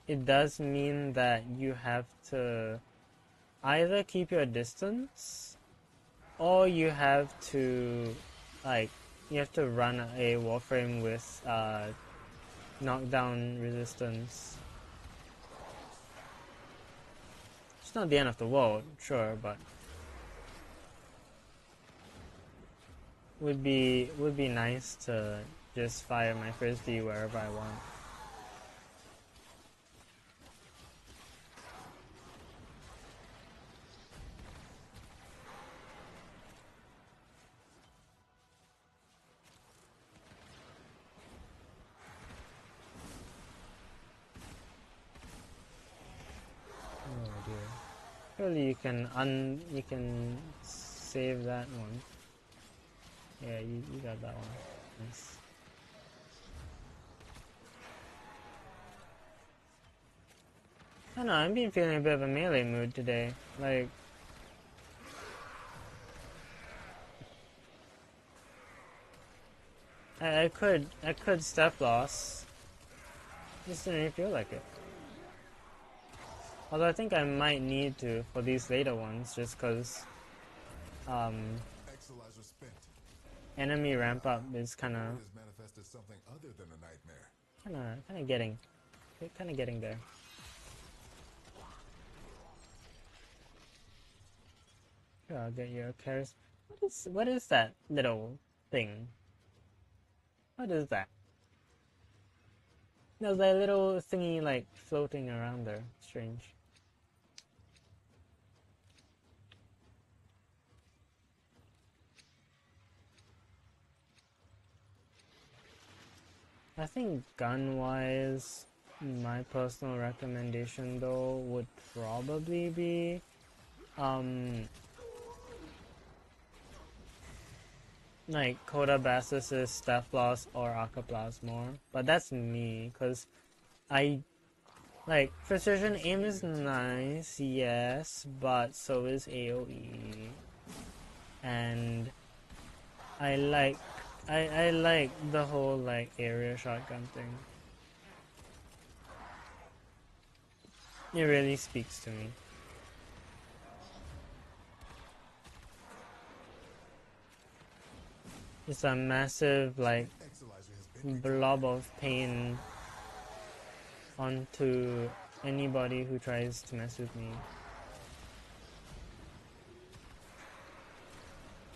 It does mean that you have to either keep your distance, or you have to, like, you have to run a Warframe with knockdown resistance. It's not the end of the world, sure, but would be nice to just fire my frisbee wherever I want. Oh dear. Surely you can save that one. Yeah, you got that one. Nice. I don't know, I've been feeling a bit of a melee mood today. Like, I could step loss. Just didn't really feel like it. Although I think I might need to for these later ones, just cause Exolizer spent. enemy ramp up is It has manifested something other than a nightmare. kinda getting there. Sure, I'll get your charisma. What is that little thing? What is that? There's that little thingy like floating around there. Strange. I think gun-wise, my personal recommendation though would probably be like Coda Bassus's Steph Loss or Acaplasmor. But that's me, cause I like precision aim is nice, yes, but so is AoE. And I like the whole like area shotgun thing. It really speaks to me. It's a massive like Exolizer has been blob of pain onto anybody who tries to mess with me.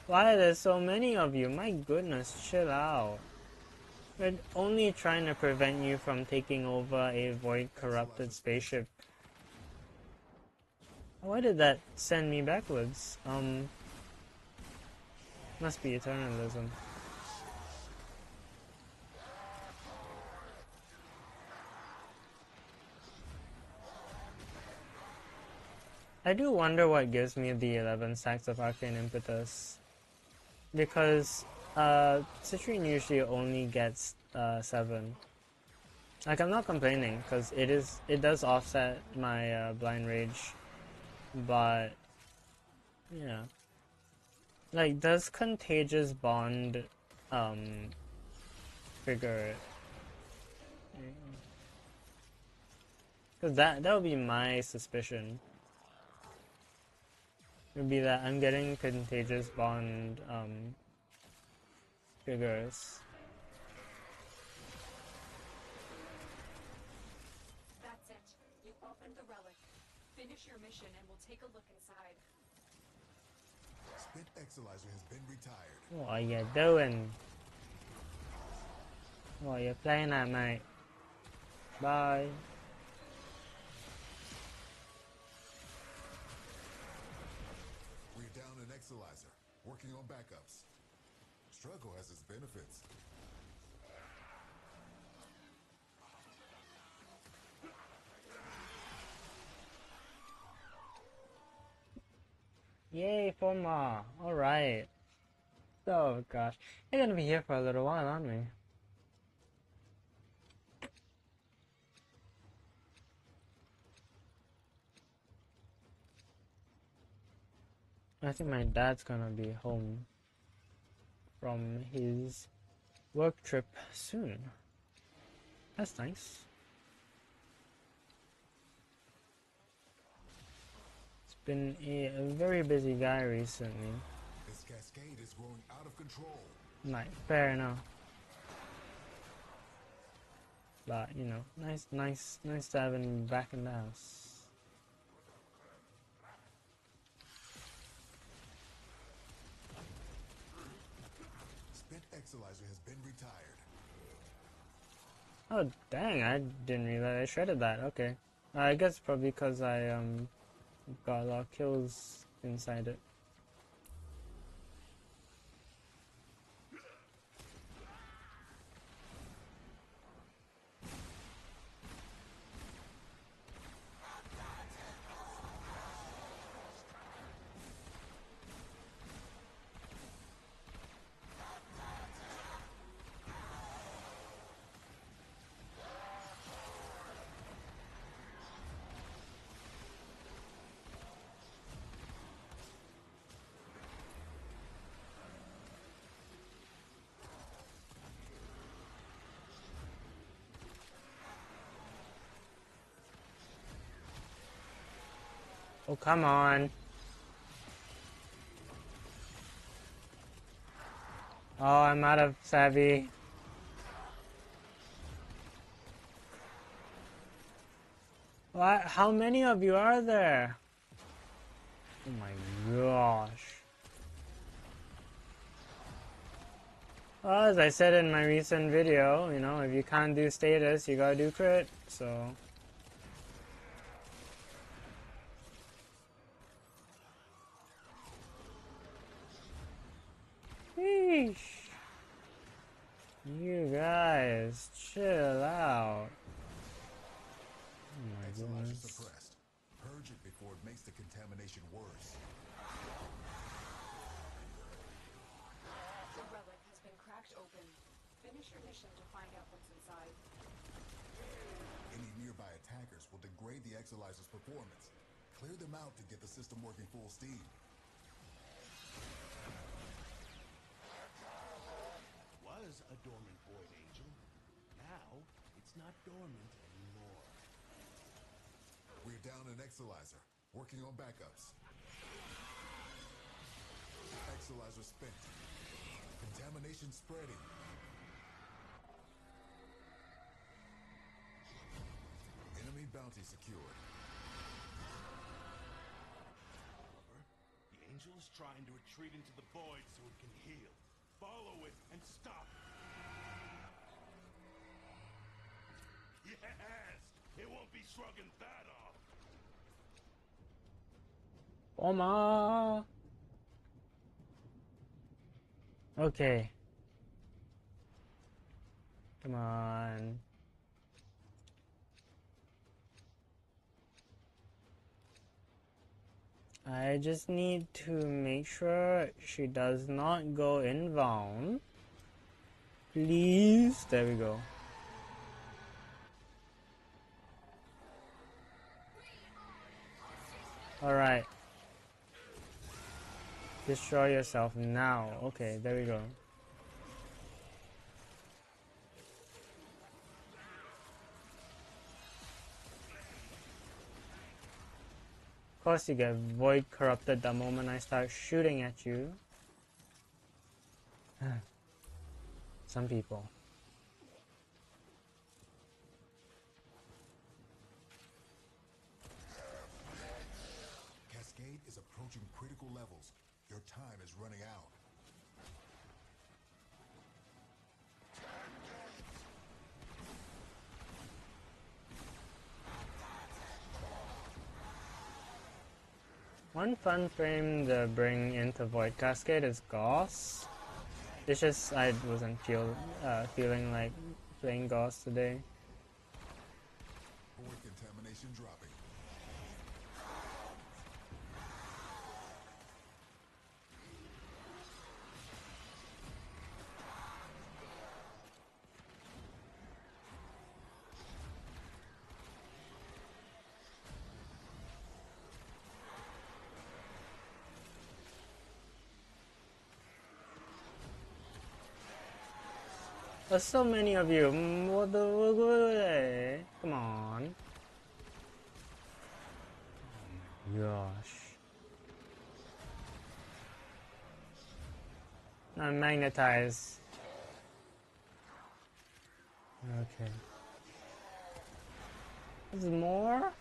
Why are there so many of you? My goodness, chill out. We're only trying to prevent you from taking over a void corrupted spaceship. Why did that send me backwards? Must be eternalism. I do wonder what gives me the 11 stacks of Arcane Impetus. Because Citrine usually only gets 7. Like, I'm not complaining, because it does offset my Blind Rage. But, yeah. Like, does Contagious Bond trigger it? Because that would be my suspicion. It would be that I'm getting Contagious Bond triggers. That's it. You opened the relic. Finish your mission and we'll take a look inside. Spent Exolizer has been retired. What are you doing? What are you playing at, mate? Bye. We're down an Exolizer, working on backups. Struggle has its benefits. Yay, forma. Alright. Oh gosh. We're gonna be here for a little while, aren't we? I think my dad's gonna be home from his work trip soon. That's nice. It's been a very busy guy recently. This cascade is growing out of control. Like, fair enough. But, you know, nice to have him back in the house. Spent Exilizer has been retired. Oh, dang, I didn't realize I shredded that. Okay. I guess probably because I, got a lot of kills inside it. Oh, come on. Oh, I'm out of savvy. What? How many of you are there? Oh my gosh. Well, as I said in my recent video, you know, if you can't do status, you gotta do crit, so... Sheesh. You guys, chill out. Oh my Exilizer goodness. suppressed. Purge it before it makes the contamination worse. The relic has been cracked open. Finish your mission to find out what's inside. Any nearby attackers will degrade the Exilizer's performance. Clear them out to get the system working full steam. Was a dormant void angel. Now, it's not dormant anymore. We're down an Exilizer. Working on backups. Exilizer spent. Contamination spreading. Enemy bounty secured. However, the angel is trying to retreat into the void so it can heal. Follow it and stop it. Yes! It won't be shrugging that off. Forma! Okay. Come on. I just need to make sure she does not go inbound. Please. There we go. Alright. Destroy yourself now. Okay, there we go. Of course you get void corrupted the moment I start shooting at you. Some people. Cascade is approaching critical levels. Your time is running out. One fun frame to bring into Void Cascade is Gauss. It's just I wasn't feeling like playing Gauss today. Void contamination dropping. There's so many of you. What the... Come on. Oh my gosh. I'm magnetized. Okay. There's more?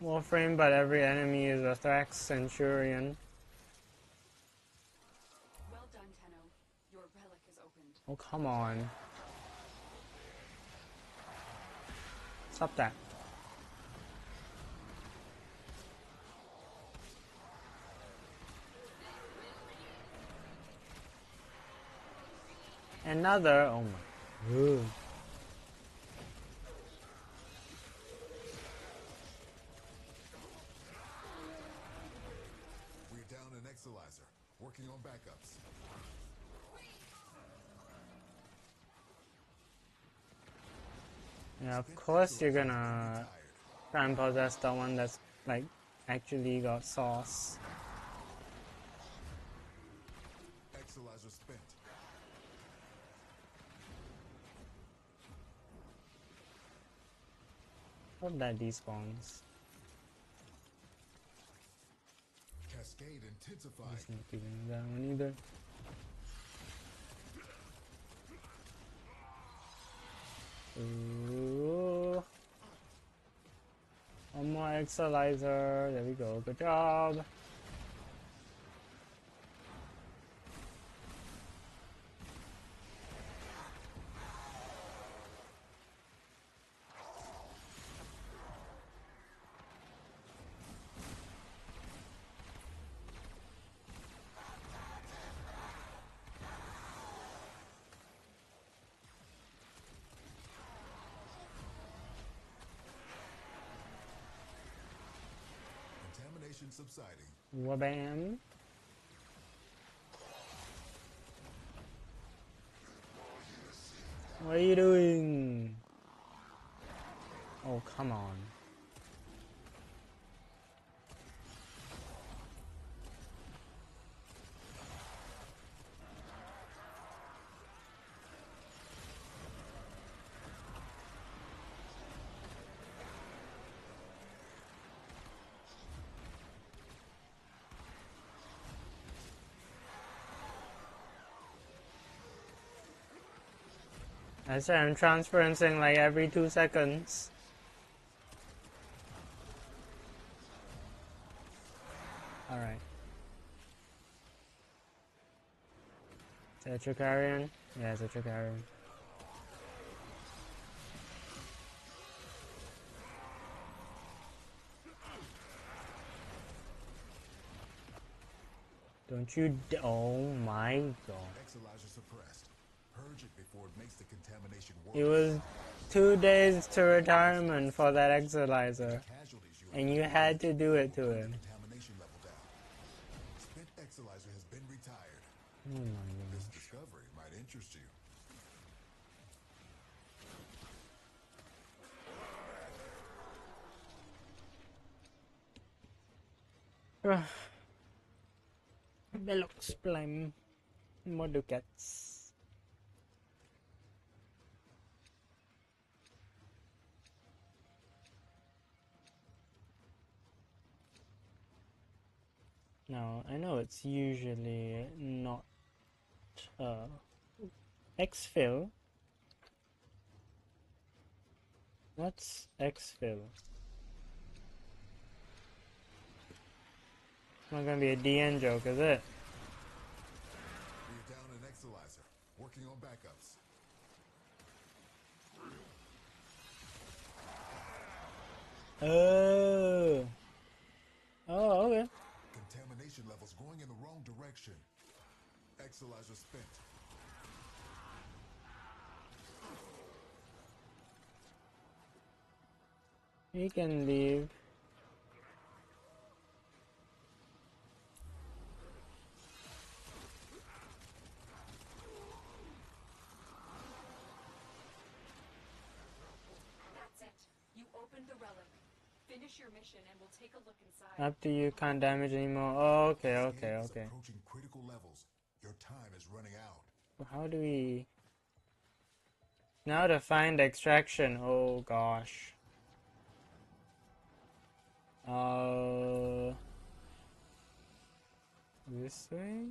Warframe, but every enemy is a Thrax Centurion. Well done, Tenno. Your relic is opened. Oh, come on. Stop that. Another. Oh my. Ooh. We're down an Exilizer, working on backups. Yeah, of course you're gonna try and possess the one that's like actually got sauce. Exilizer spent. Hope that despawns. Cascade intensified. It's not giving that one either. Ooh. One more Exilizer. There we go. Good job. Contamination subsiding. Wabam. What are you doing? Oh, come on. I said I'm transferencing like every 2 seconds. Alright. Is that a Tricarian? Yeah, it's a Tricarian. Don't you oh my god. Exilizer suppressed. Purge it before it makes the contamination worse. It was 2 days to retirement for that Exilizer. Casualties you And you had to do it to him. contamination level down. Spent Exilizer has been retired. Oh my This gosh. discovery might interest you. Velox Blame. Moducats. Now, I know it's usually not exfil. What's exfil? It's not gonna be a DN joke, is it? We're down an Exilizer, working on backups. Oh. Oh, okay. Contamination levels going in the wrong direction. Exilizer spent. You can leave. That's it. You opened the relic. Finish your mission and we'll take a look inside. After you can't damage anymore. Oh, okay, okay, Cascade is okay. approaching critical levels. Your time is running out. How do we... Now to find extraction. Oh gosh. this way?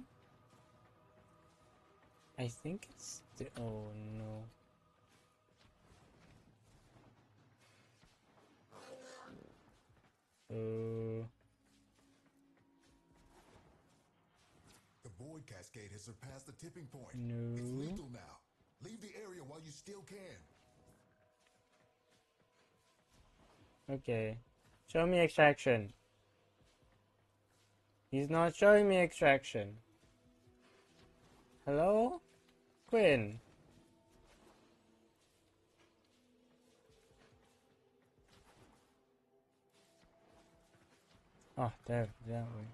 I think it's oh no. The void cascade has surpassed the tipping point. No. It's lethal now. Leave the area while you still can. Okay. Show me extraction. He's not showing me extraction. Hello? Quinn. Oh, there, that way.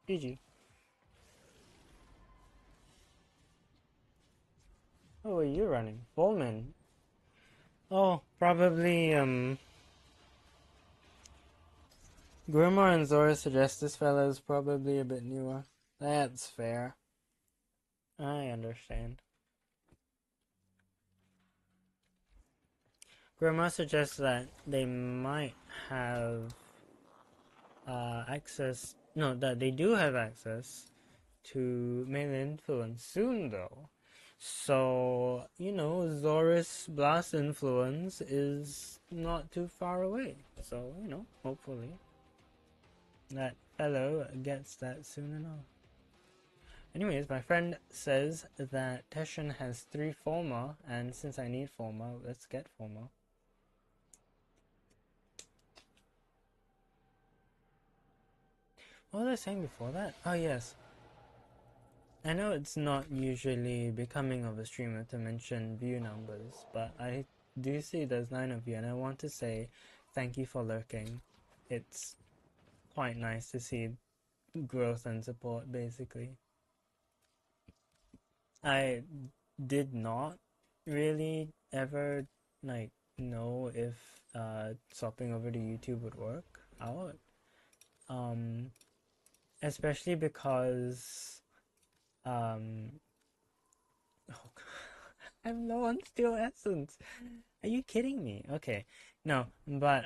GG. Oh, where are you running? Bowman. Oh, probably, Grimmer and Zora suggest this fellow is probably a bit newer. That's fair. I understand. Grimmer suggests that they might have access. No, that they do have access to melee influence soon, though. So, you know, Zora's Blast influence is not too far away. So, you know, hopefully that fellow gets that soon enough. Anyways, my friend says that Teshin has 3 forma, and since I need forma, let's get forma. What was I saying before that? Oh yes. I know it's not usually becoming of a streamer to mention view numbers, but I do see there's 9 of you, and I want to say thank you for lurking. It's quite nice to see growth and support, basically. I did not really ever, like, know if swapping over to YouTube would work out. Especially because oh, I have low on steel essence. Are you kidding me? Okay, no, but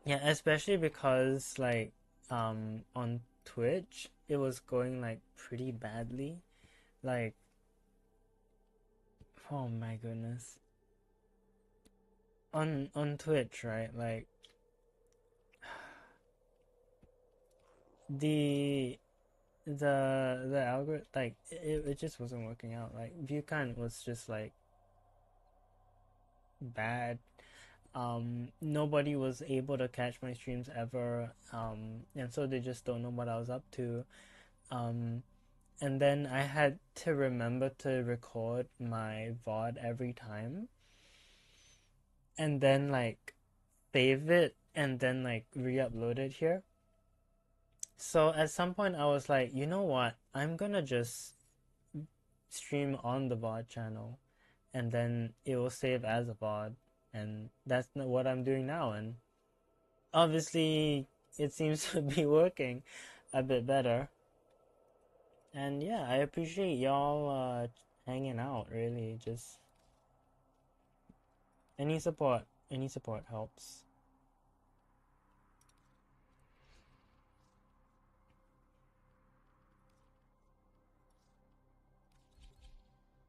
yeah, especially because like on Twitch it was going like pretty badly, like oh my goodness. On Twitch, right? Like the the algorithm, like it just wasn't working out. Like view count was just like bad. Nobody was able to catch my streams ever, and so they just don't know what I was up to. And then I had to remember to record my VOD every time, and then like save it, and then like re-upload it here. So at some point I was like, you know what? I'm gonna just stream on the VOD channel, and then it will save as a VOD, and that's not what I'm doing now. And obviously, it seems to be working a bit better. And yeah, I appreciate y'all hanging out. Really, just any support helps.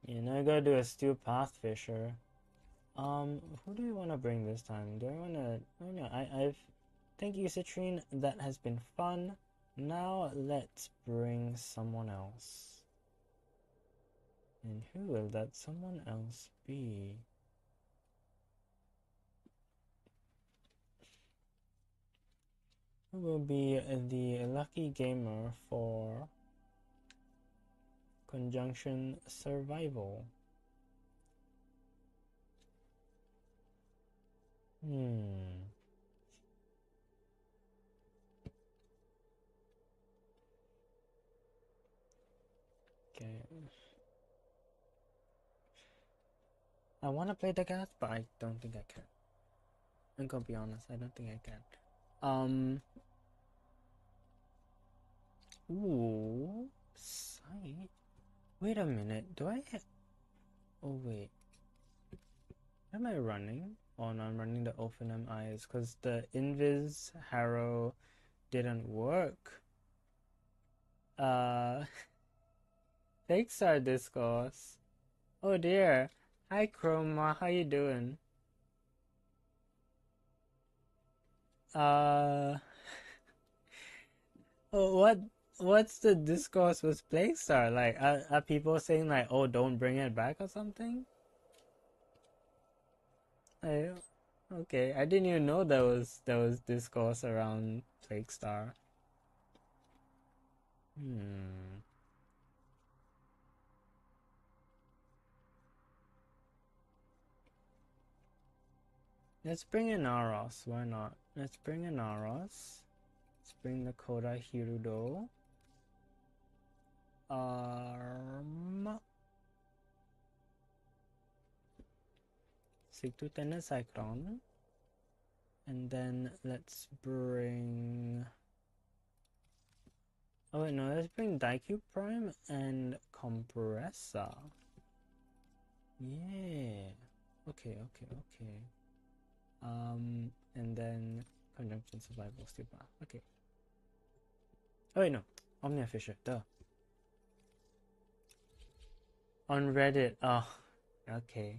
You know, I gotta do a steel path fisher. Who do we want to bring this time? Do I want to? Oh no, I've. Thank you, Citrine. That has been fun. Now let's bring someone else. And who will that someone else be? Who will be the lucky gamer for Conjunction Survival? Okay. I want to play the gas, but I don't think I can. I'm gonna be honest, I don't think I can. Ooh, site. Wait a minute, do I have... Oh, wait. Am I running? Oh no, I'm running the Ophanum Eyes because the Invis Harrow didn't work. Fake Star Discourse. Oh dear. Hi Chroma, how you doing? Uh, oh, what's the discourse with Plague Star? Like, are people saying like, oh, don't bring it back or something? Like, okay, I didn't even know there was discourse around Plague Star. Let's bring in Aros. Why not? Let's bring in Aros. Let's bring the Koda Hirudo. Sigtu Tena Cyclone. And then let's bring... Oh wait, no, let's bring Daikyu Prime and Compressor. Yeah. Okay. And then Conjunction Survival Super. Okay. Oh wait, no. Omnia Fisher, duh. On Reddit, oh, okay.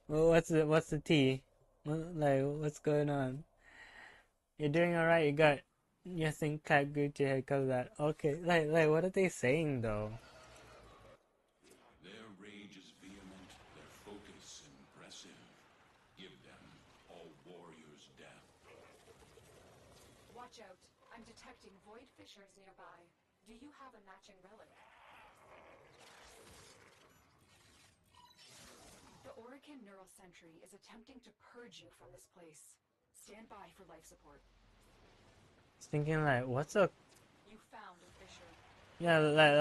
Well, what's the tea? What's going on? You're doing alright, you got your thing cat good to your head cause of that. Okay, like what are they saying though? Their rage is vehement, their focus impressive. Give them all warriors' death. Watch out. I'm detecting void fissures nearby. Do you have a matching relic? The Orican Neural Sentry is attempting to purge you from this place. Stand by for life support. I was thinking like, what's a... You found a fissure. Yeah, like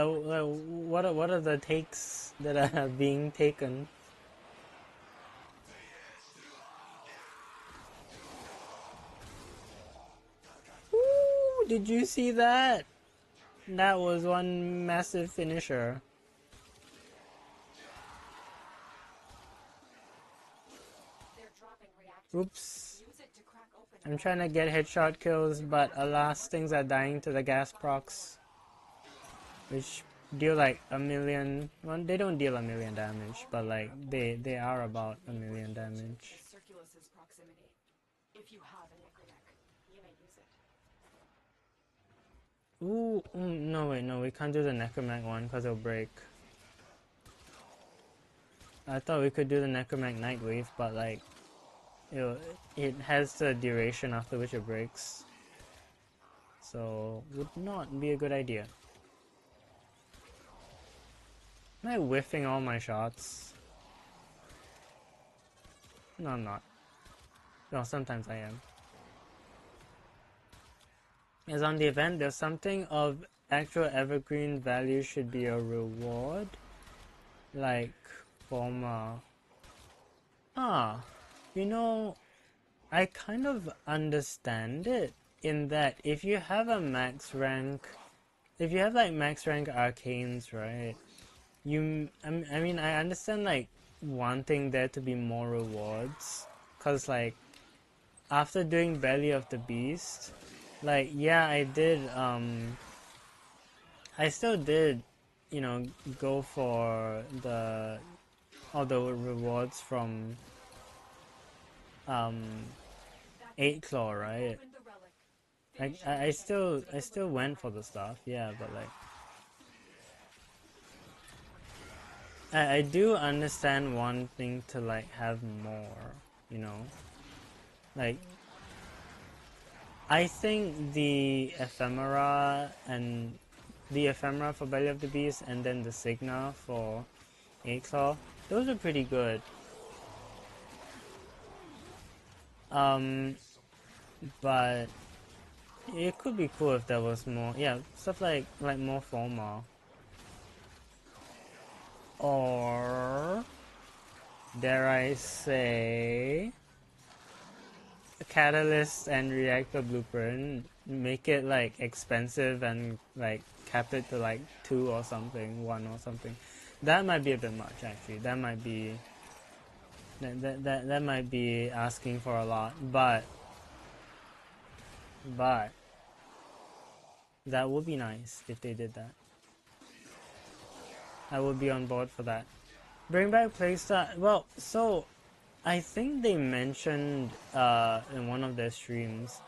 what are the takes that are being taken? Ooh, did you see that? That was one massive finisher. They're dropping reactants. Oops. Use it to crack open I'm trying to get headshot kills, but alas, things are dying to the gas procs, which deal like a million. Well, they don't deal a million damage, but like they are about a million damage. Circulus's proximity. If you have a necrodeck, you may use it. Ooh, no wait, no, we can't do the Necromag one because it'll break. I thought we could do the Necromag Nightwave, but like, it has the duration after which it breaks, so would not be a good idea. Am I whiffing all my shots? No, I'm not. No, sometimes I am. As on the event, there's something of actual evergreen value should be a reward, like forma. You know, I kind of understand it in that if you have a max rank, if you have like max rank arcanes, right? I mean, I understand like wanting there to be more rewards, cause like after doing Belly of the Beast, like yeah, I still did, you know, go for all the rewards from 8 Claw, right? Open the relic. I still went for the stuff, yeah, but like I do understand wanting to like have more, you know, like I think the ephemera for Belly of the Beast and then the Signa for 8 Claw, those are pretty good. But it could be cool if there was more, yeah, stuff like more forma. Or, dare I say, a catalyst and reactor blueprint, make it like expensive and like cap it to like 2 or something, 1 or something. that might be a bit much actually. That might be that might be asking for a lot, but that would be nice if they did that. I would be on board for that. Bring back playstyle. Well, so I think they mentioned in one of their streams,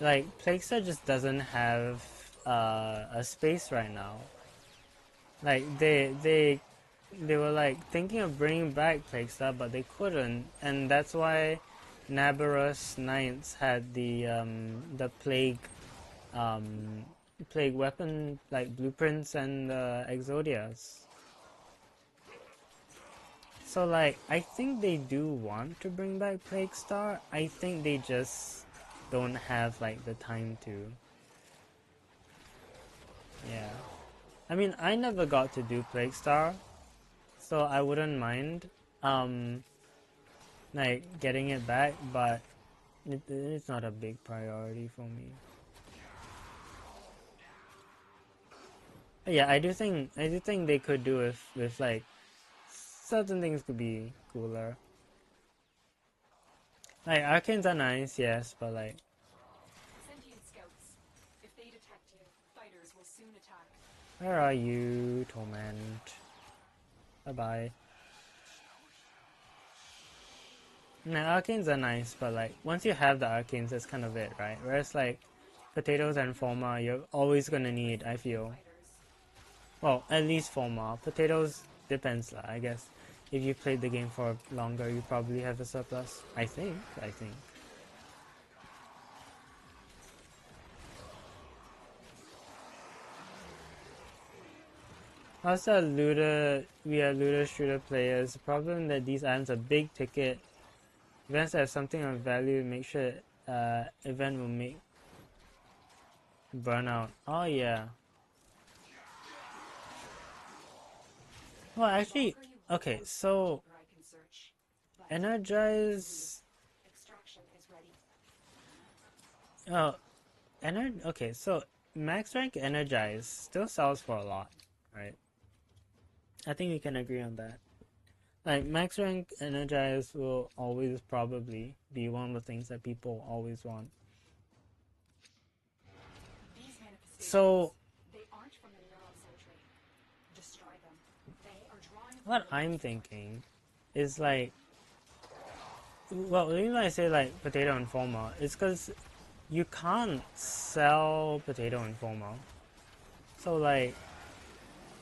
like Plaguestar just doesn't have a space right now. Like they were like thinking of bringing back Plaguestar, but they couldn't, and that's why Nabarus Knights had the plague plague weapon like blueprints and Exodias. So like I think they do want to bring back Plaguestar. I think they just don't have like the time to. Yeah. I mean, I never got to do Plaguestar, so I wouldn't mind like getting it back, but it's not a big priority for me. But yeah, I do think they could do with like certain things could be cooler. Like arcanes are nice, yes, but like Sentient scouts. If they detect you, fighters will soon attack. where are you, Torment? Bye bye. Nah, arcanes are nice, but like once you have the arcanes, that's kind of it, right? Whereas like potatoes and forma, you're always gonna need, I feel. Well, at least forma. Potatoes depends lah, I guess. If you played the game for longer, you probably have a surplus. I think. Also, we are looter shooter players. The problem that these items are big ticket. Events that have something of value, make sure event will make burnout. Oh yeah. Well, actually, okay, so energize. Extraction is ready. Oh, okay, so max rank energize still sells for a lot, right? I think we can agree on that. Like max rank energize will always probably be one of the things that people always want. These manifestations, So they aren't from the neural century. Destroy them. They are drawing what I'm thinking is like, well, the reason I say like potato and forma is because you can't sell potato and forma. So like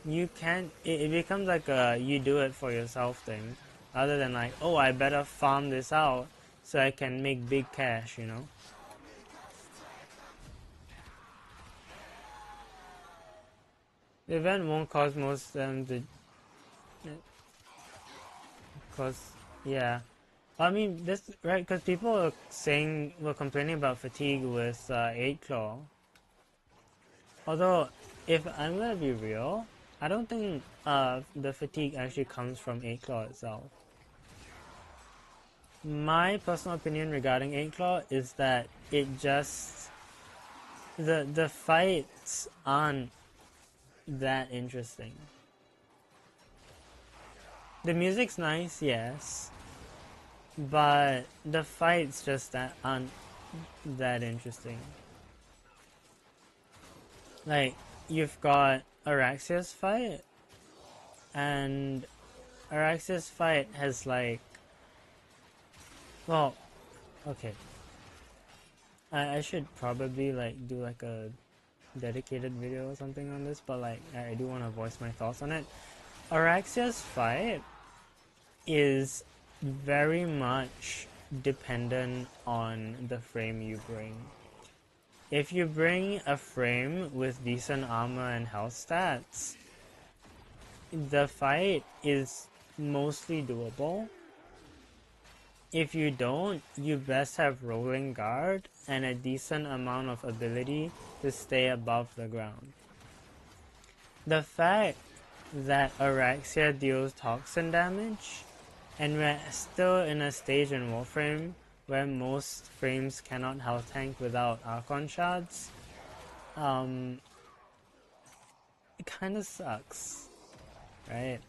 you can't, it becomes like a you do it for yourself thing, other than like, oh, I better farm this out so I can make big cash, you know? The event won't cause most of them to cause, yeah. I mean, this, right, because people were complaining about fatigue with 8 Claw. Although, if I'm gonna be real, I don't think the fatigue actually comes from 8 Claw itself. My personal opinion regarding 8 Claw is that it just, the fights aren't that interesting. The music's nice, yes, but the fights just aren't that interesting. Like, you've got Araxia's fight, and Araxia's fight has like, well, okay. I should probably like do like a dedicated video or something on this, but like I do want to voice my thoughts on it. Araxia's fight is very much dependent on the frame you bring. If you bring a frame with decent armor and health stats, the fight is mostly doable. If you don't, you best have rolling guard and a decent amount of ability to stay above the ground. The fact that Araxia deals toxin damage, and we're still in a stage in Warframe where most frames cannot health tank without Archon shards, it kinda sucks, right?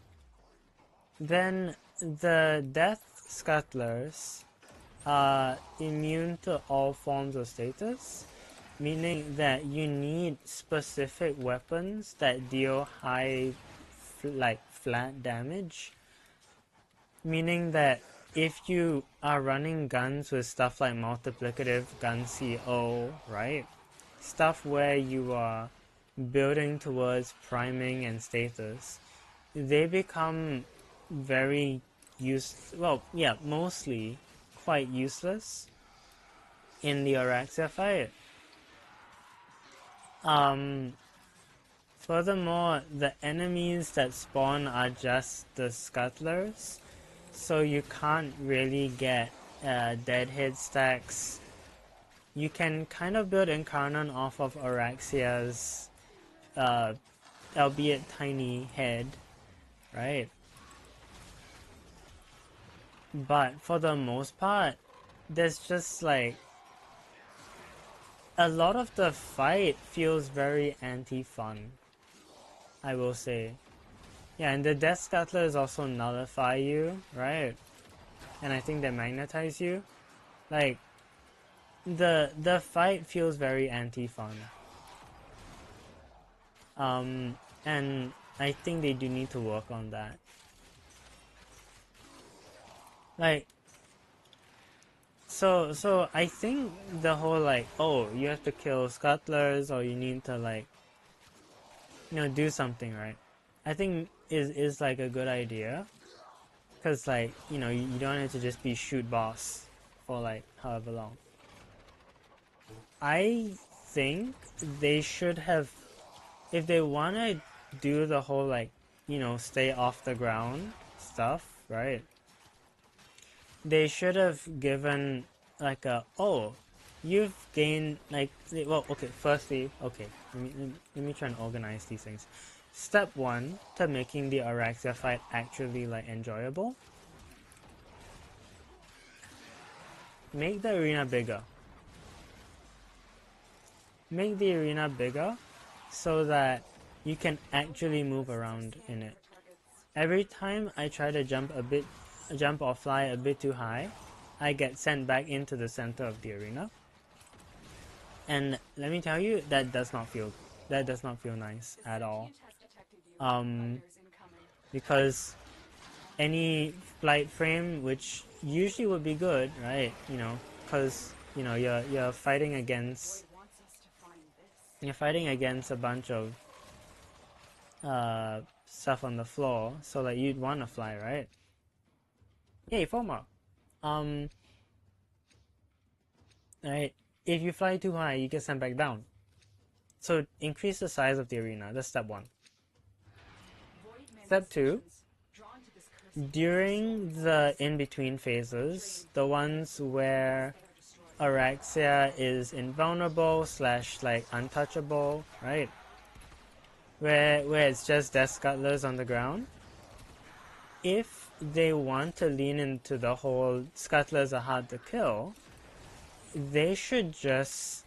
then the Death Scuttlers are immune to all forms of status, meaning that you need specific weapons that deal high, flat damage. Meaning that if you are running guns with stuff like multiplicative gun CO, right? Stuff where you are building towards priming and status, they become very mostly quite useless in the Araxia fight. Furthermore, the enemies that spawn are just the scuttlers, so you can't really get dead hit stacks. You can kind of build Incarnon off of Araxia's albeit tiny head, right? But for the most part, there's just like a lot of the fight feels very anti-fun, I will say. Yeah, and the Death Scuttlers also nullify you, right? And I think they magnetize you. Like, the fight feels very anti-fun. And I think they do need to work on that. Like, so I think the whole like, oh, you have to kill scuttlers or you need to like, do something, right? I think is like a good idea, because like, you don't have to just be shoot boss for like however long. I think they should have, if they want to do the whole like, stay off the ground stuff, right? They should have given like you've gained like, well, okay, firstly, okay, let me try and organize these things. Step 1 to making the Araxia fight actually like enjoyable. Make the arena bigger. Make the arena bigger so that you can actually move around in it. Every time I try to jump or fly a bit too high, I get sent back into the center of the arena. And let me tell you, that does not feel nice at all. Because any flight frame, which usually would be good, right? Because you're fighting against a bunch of stuff on the floor, so like you'd want to fly, right? Yay, forma. Right. If you fly too high, you get sent back down. So increase the size of the arena. That's step 1. Step 2. During the in-between phases, the ones where Araxia is invulnerable / like untouchable, right? Where it's just Death Scuttlers on the ground. If they want to lean into the whole Scuttlers are hard to kill, they should just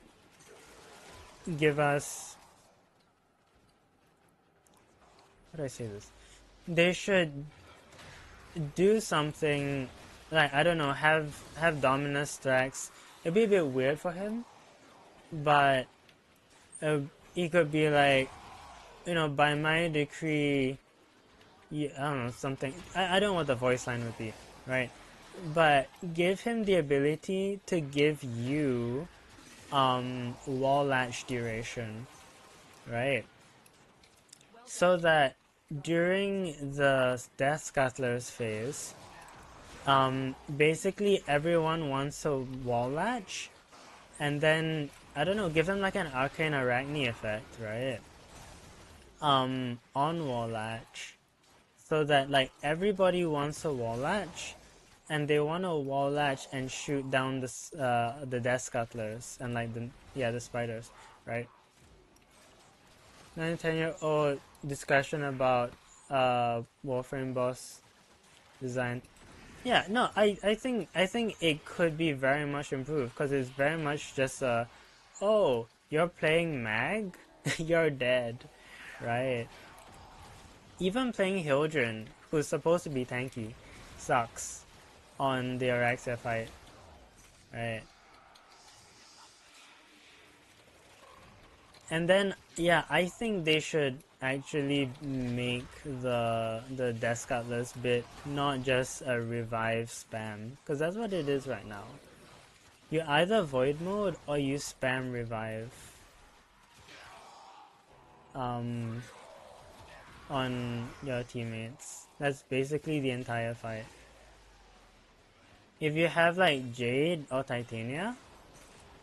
give us, how do I say this? They should do something like, I don't know, have Dominus Thrax. It'd be a bit weird for him, but he could be like, by my decree, I don't know, something. I don't know what the voice line would be, right? But give him the ability to give you wall latch duration, right? So that during the Death Scuttlers phase, basically everyone wants a wall latch, and then, I don't know, give them like an Arcane Arachne effect, right? On wall latch, so that like everybody wants a wall latch, and they want to wall latch and shoot down the Death Scuttlers and like the spiders, right? 9-10-year-old discussion about Warframe boss design. Yeah, no, I think it could be very much improved, because it's very much just oh, you're playing Mag? You're dead, right? Even playing Hildren, who's supposed to be tanky, sucks on the Araxia fight, right? And then, yeah, I think they should actually make the Death Cutlass bit not just a revive spam, because that's what it is right now. You either void mode or you spam revive on your teammates. That's basically the entire fight. If you have like Jade or Titania,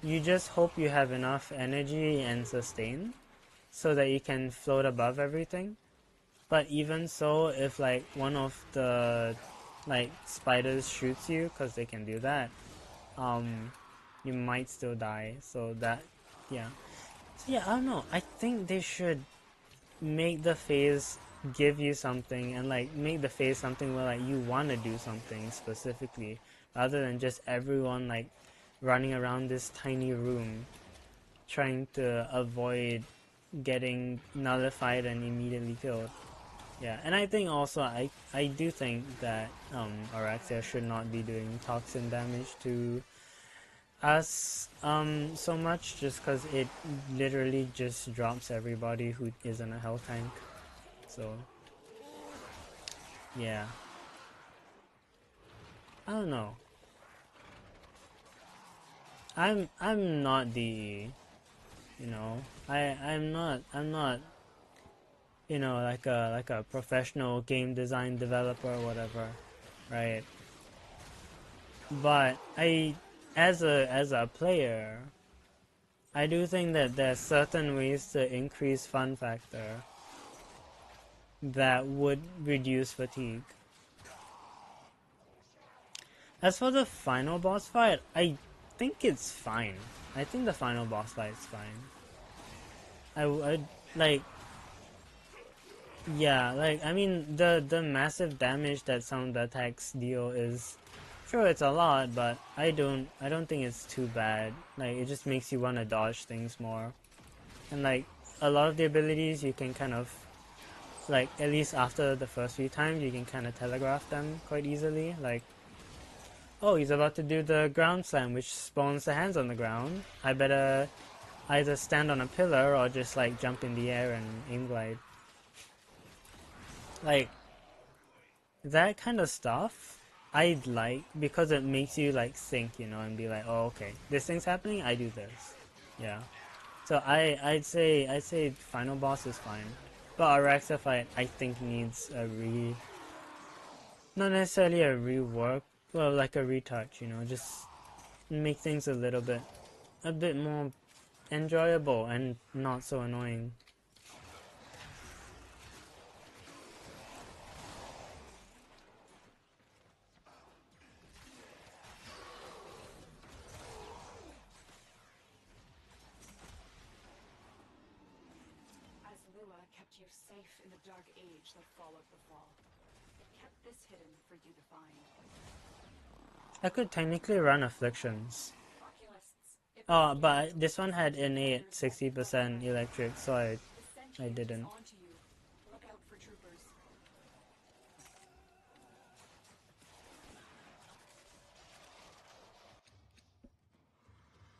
you just hope you have enough energy and sustain so that you can float above everything. But even so, if like one of the like spiders shoots you, because they can do that, you might still die. So that, yeah. So yeah, I don't know. I think they should make the phase give you something, and like make the phase something where like you want to do something specifically, rather than just everyone like running around this tiny room trying to avoid getting nullified and immediately killed. Yeah, and I think also I do think that Araxia should not be doing toxin damage to us so much, just because it literally just drops everybody who isn't a health tank. So yeah, I don't know. I'm not the, you know, I'm not like a professional game design developer or whatever, right? But as a player, I do think that there's certain ways to increase fun factor that would reduce fatigue. As for the final boss fight, I think it's fine. I think the final boss fight is fine. I like, yeah, like, I mean, the massive damage that some of the attacks deal is, sure, it's a lot, but I don't think it's too bad. Like, it just makes you want to dodge things more. And like, a lot of the abilities you can kind of, like, at least after the first few times, you can kind of telegraph them quite easily. Like, oh, he's about to do the ground slam, which spawns the hands on the ground. I better either stand on a pillar or just like jump in the air and aim glide. Like, that kind of stuff I'd like, because it makes you like think, and be like, oh, okay, this thing's happening, I do this. Yeah. So I'd say final boss is fine. But Araxa fight I think needs a not necessarily a rework, well, like a retouch, just make things a bit more enjoyable and not so annoying. As Lua kept you safe in the dark age that followed the fall, it kept this hidden for you to find. I could technically run Afflictions. Oculists, if Oh, but this one had innate 60% electric, so the I sentient is didn't. onto you, look out for troopers.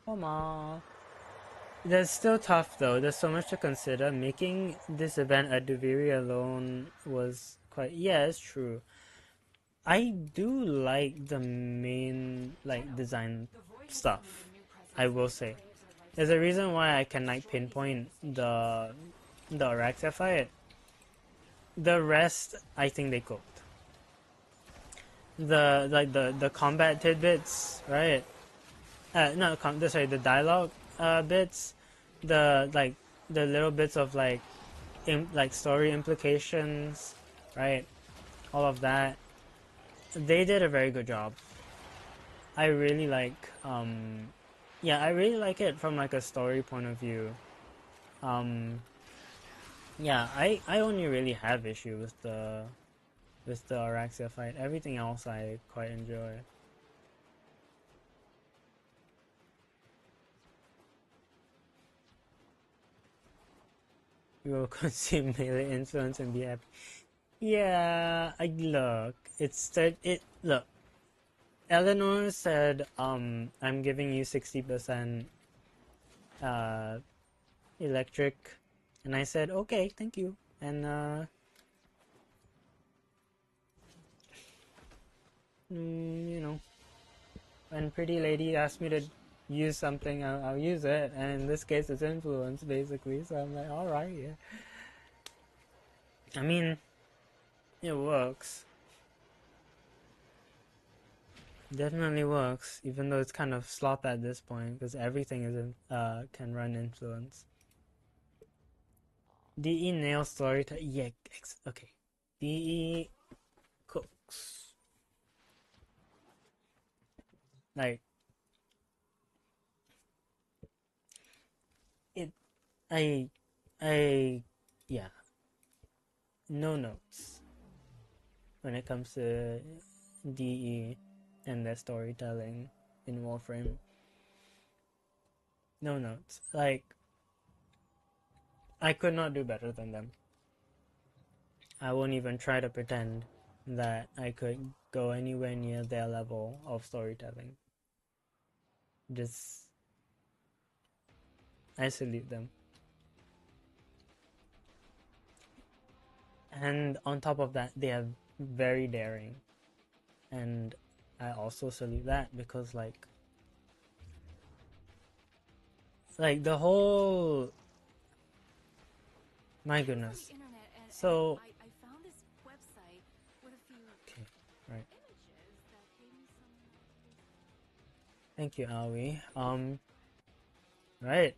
Forma. That's still tough though. There's so much to consider. Making this event at Duviri alone was quite. Yeah, it's true. I do like the main like design stuff. I will say. There's a reason why I can like pinpoint the Araxia fight. The rest, I think they cooked. The combat tidbits, right? Sorry, the dialogue bits, the little bits of like story implications, right? All of that, they did a very good job. I really like yeah, I really like it from like a story point of view. Yeah, I only really have issue with the Araxia fight. Everything else I quite enjoy. You will consume melee influence and be happy. Yeah, I look. Look. Eleanor said, I'm giving you 60% electric, and I said, okay, thank you. And you know, when Pretty Lady asked me to use something, I'll use it, and in this case, it's influence basically. So I'm like, all right, yeah. I mean, it works. Definitely works, even though it's kind of slop at this point because everything is can run influence. DE nail storytelling. Yeah, okay. DE cooks. Like it. I. I. Yeah. No notes when it comes to DE and their storytelling in Warframe. No notes. Like I could not do better than them. I won't even try to pretend that I could go anywhere near their level of storytelling. Just I salute them. And on top of that, they are very daring. And I also salute that because like the whole my goodness. So I found this website with a few okay, right. images that gave me some Thank you, Aoi. Right.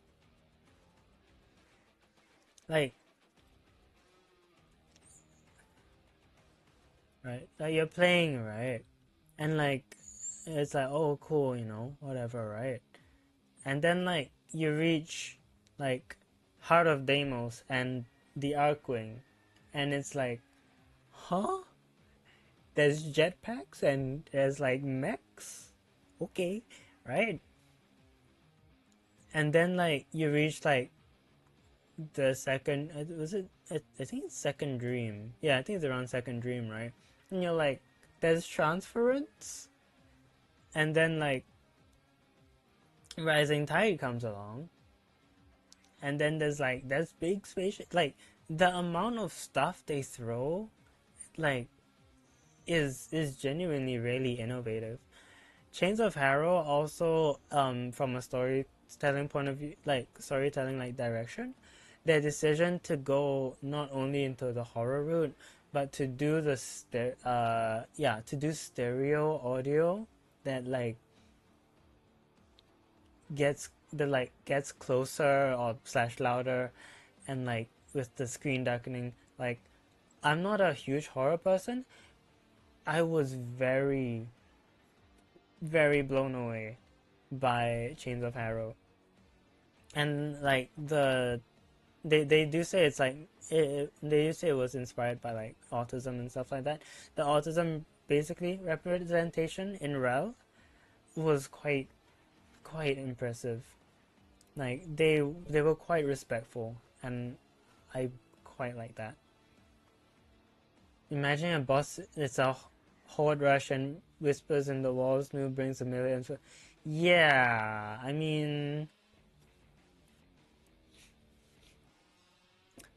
Like right. Like you're playing, right? And like it's like, oh cool, whatever, right? And then like you reach like Heart of Deimos and the Archwing, and it's like, huh? There's jetpacks and there's like mechs? Okay, right? And then like you reach like the second, was it, I think it's Second Dream. Yeah, I think it's around Second Dream, right? And you're like, there's transference? And then like Rising Tide comes along, and then there's big spaceship, like the amount of stuff they throw like is genuinely really innovative. Chains of Harrow also, from a storytelling point of view, like storytelling like direction, their decision to go not only into the horror route but to do to do stereo audio that like gets closer or slash louder, and like with the screen darkening. Like I'm not a huge horror person. I was very very blown away by Chains of Harrow, and like they do say it's like they do say it was inspired by like autism and stuff like that. The autism basically representation in Rel was quite impressive. Like they were quite respectful, and I quite like that. Imagine a boss. It's a horde rush and whispers in the walls. New brings a million. Yeah, I mean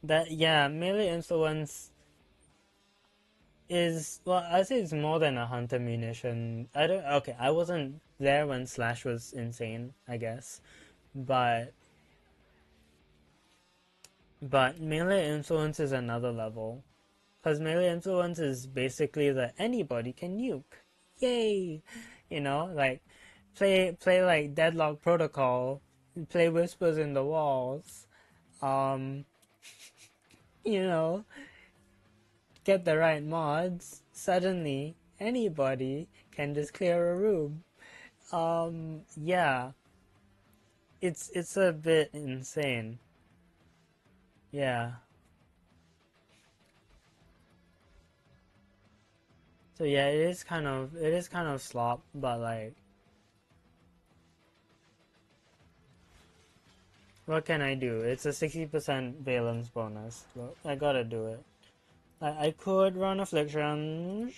that. Yeah, melee influence is, well, I say it's more than a hunter munition. I don't. Okay, I wasn't there when Slash was insane, I guess, but melee influence is another level. Because melee influence is basically that anybody can nuke. Yay! Like play like Deadlock Protocol, play Whispers in the Walls, um, you know, get the right mods, suddenly anybody can just clear a room. Yeah. It's a bit insane. Yeah. So yeah, it is kind of slop, but like what can I do? It's a 60% valence bonus. Look, I gotta do it. I could run Affliction,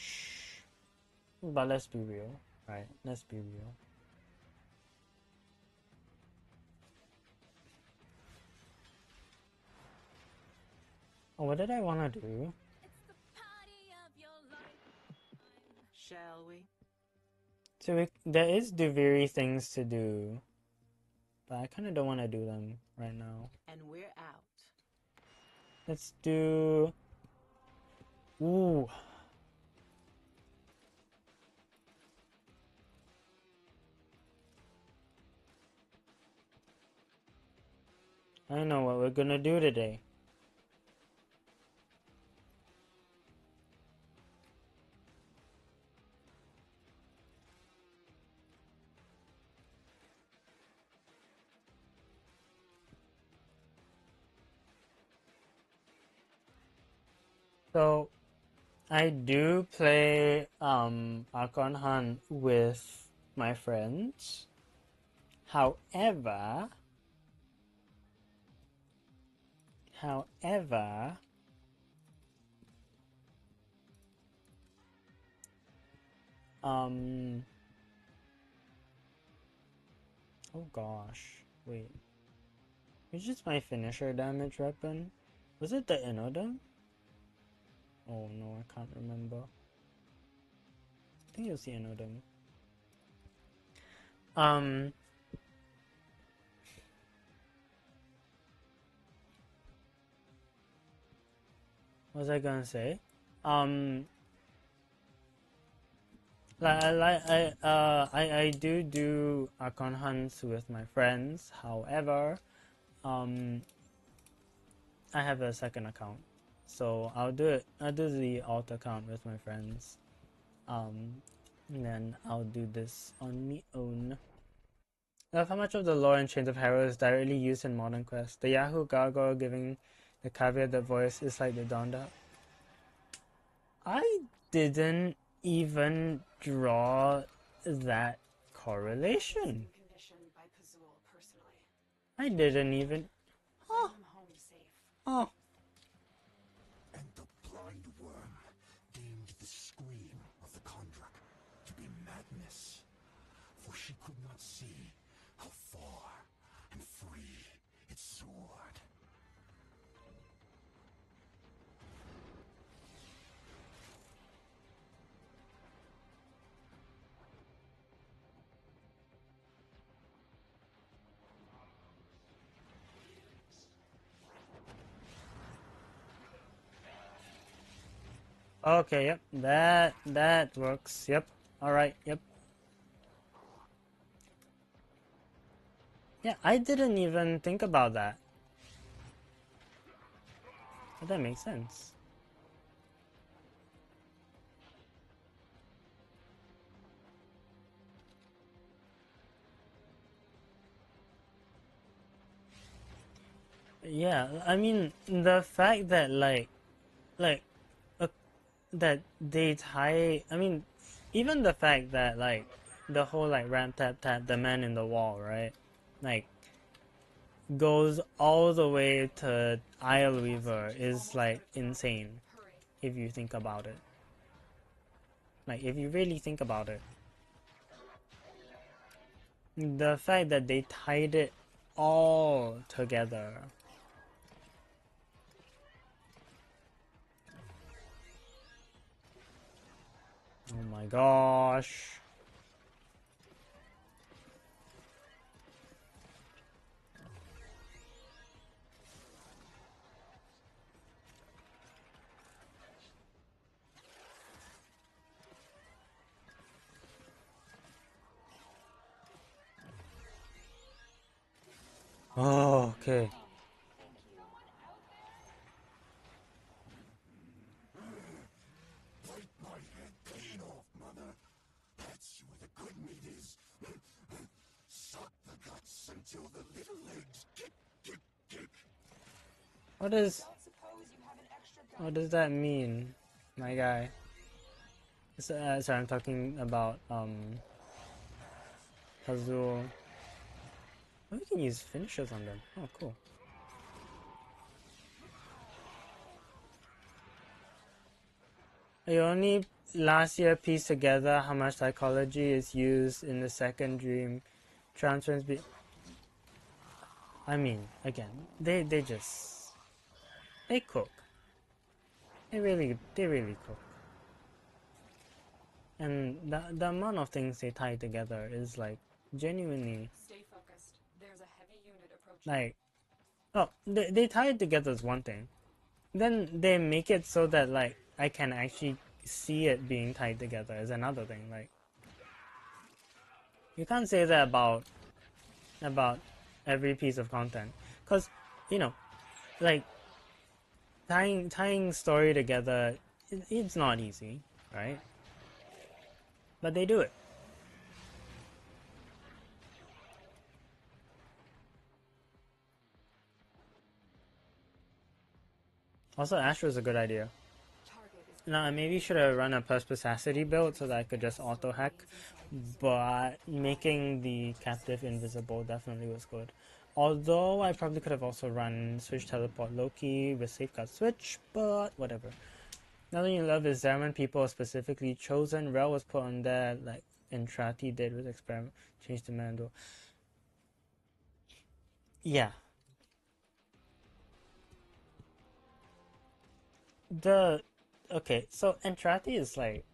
but let's be real, right? Let's be real. Oh, what did I want to do? Shall we? So there is very things to do, but I kind of don't want to do them right now. And we're out. Let's do... Ooh. I know what we're gonna do today. So, I do play Archon Hunt with my friends. However, um, oh gosh, wait. Which is my finisher damage weapon? Was it the Inodem? Oh no, I can't remember. I think it was the Inodem. What was I gonna say? I do Archon hunts with my friends. However, I have a second account, so I'll do the alt account with my friends. And then I'll do this on my own. I love how much of the lore in Chains of Harrow is directly used in Modern Quest. The Yahoo gargoyle giving the caveat the voice is like the Donda. I didn't even draw that correlation. Conditioned by Pazul personally. I didn't even. Bring him home safe. Oh. And the blind worm deemed the scream of the Kondrak to be madness, for she could not see how far and free it soared. Okay, yep. That works. Yep. Alright, yep. Yeah, I didn't even think about that. But that makes sense. Yeah, I mean, the fact that that they tie, I mean, even the fact that the whole ramp tap tap the man in the wall, right? Like goes all the way to Isle Weaver is insane if you think about it. Like if you really think about it. The fact that they tied it all together. Oh my gosh. Oh, okay. Wipe my head clean off, mother. That's where the good meat is. Suck the guts until the little legs kick, kick, kick. What does that mean, my guy? Sorry, I'm talking about Azul. Oh, we can use finishers on them. Oh, cool. I only last year pieced together how much psychology is used in the second dream transference. I mean, again, they cook. They really cook. And the amount of things they tie together is like genuinely Stay focused. There's a heavy unit approaching. like, oh, they tie it together is one thing. Then they make it so that like I can actually see it being tied together is another thing. Like, you can't say that about every piece of content, because you know, like tying story together, it's not easy, right? But they do it. Also, Astro is a good idea. Now, I maybe should have run a perspicacity build so that I could just auto hack, but making the captive invisible definitely was good. Although I probably could have also run Switch Teleport Loki with Safeguard Switch, but whatever. Another you love is Zeraman people specifically chosen. Rel was put on there like Entrati did with Experiment, changed to Mando. Yeah. Okay, so Entrati is like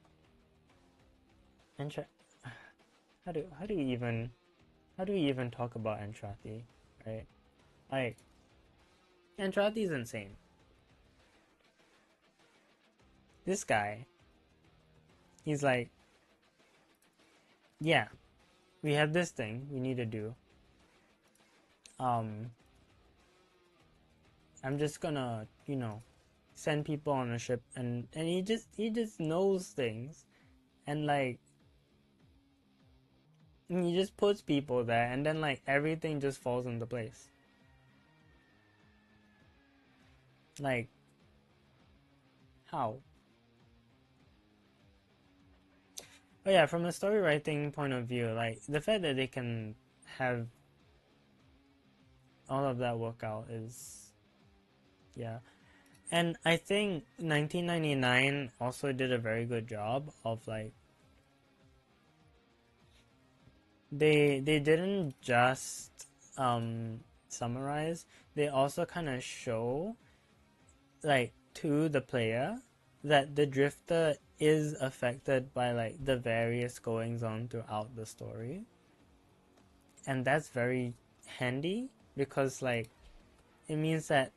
how do we even talk about Entrati, right? Like, Entrati is insane. This guy, he's like, yeah, we have this thing we need to do. I'm just gonna, send people on a ship, and he just knows things, and like, he just puts people there, and then like everything just falls into place. Like, how? But yeah, from a story writing point of view, like the fact that they can have all of that work out is, yeah. And I think 1999 also did a very good job of like, they didn't just summarize, they also kind of show like to the player that the drifter is affected by like the various goings on throughout the story, and that's very handy because like it means that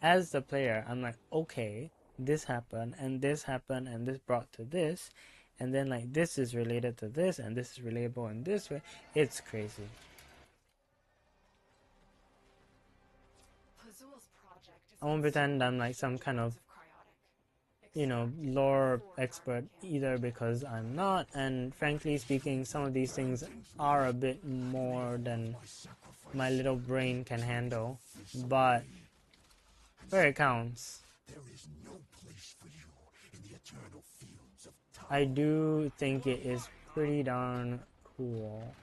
as the player I'm like, okay, this happened and this happened and this brought to this, and then like this is related to this and this is relatable in this way. It's crazy. I won't pretend I'm like some kind of lore expert either, because I'm not, and frankly speaking some of these things are a bit more than my little brain can handle, but where it counts, I do think it is pretty darn cool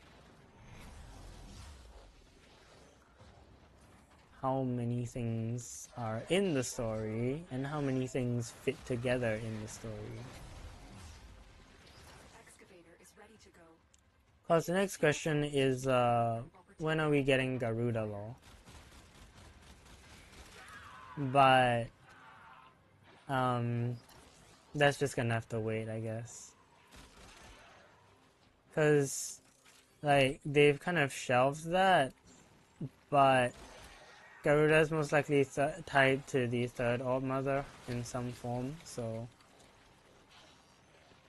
how many things are in the story and how many things fit together in the story. Cause the next question is when are we getting Garuda Law? But that's just gonna have to wait, I guess. Cause like they've kind of shelved that, but Garuda is most likely tied to the third Alt Mother in some form, so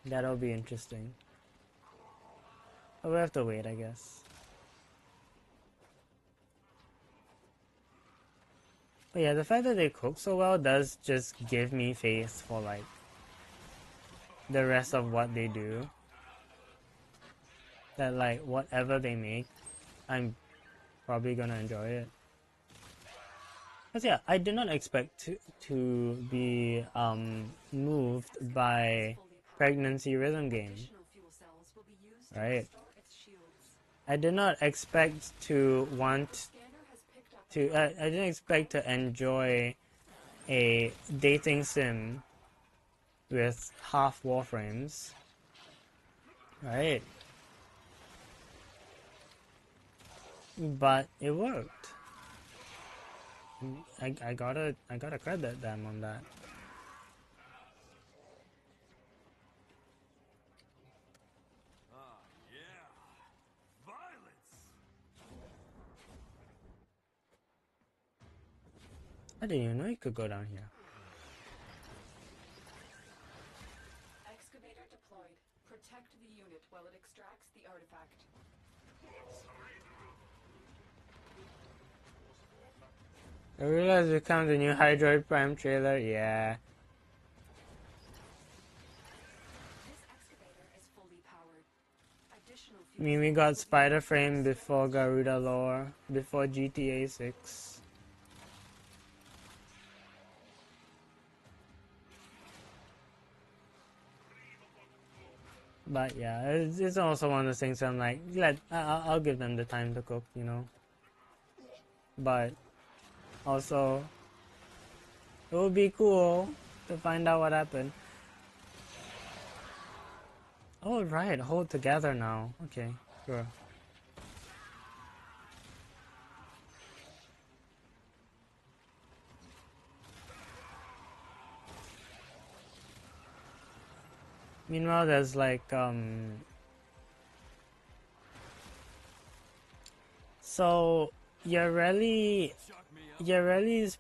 that'll be interesting. But we'll have to wait, I guess. But yeah, the fact that they cook so well does just give me faith for like the rest of what they do. That like whatever they make, I'm probably gonna enjoy it. Cause yeah, I did not expect to be moved by pregnancy rhythm game, right? I did not expect to want to. I didn't expect to enjoy a dating sim with half Warframes, right? But it worked. I gotta credit them on that. Yeah. Violence. I didn't even know you could go down here. Excavator deployed. Protect the unit while it extracts the artifact. I realize it comes a new Hydroid Prime trailer. Yeah. This excavator is fully powered. Additional I fuel mean, we cells got will be Spider used to Frame restore before its Garuda shields. lore, before GTA 6. But yeah, it's also one of those things I'm like, I'll give them the time to cook, you know. But also, it would be cool to find out what happened. Oh right, hold together now. Okay, sure. Meanwhile, there's like so Yareli's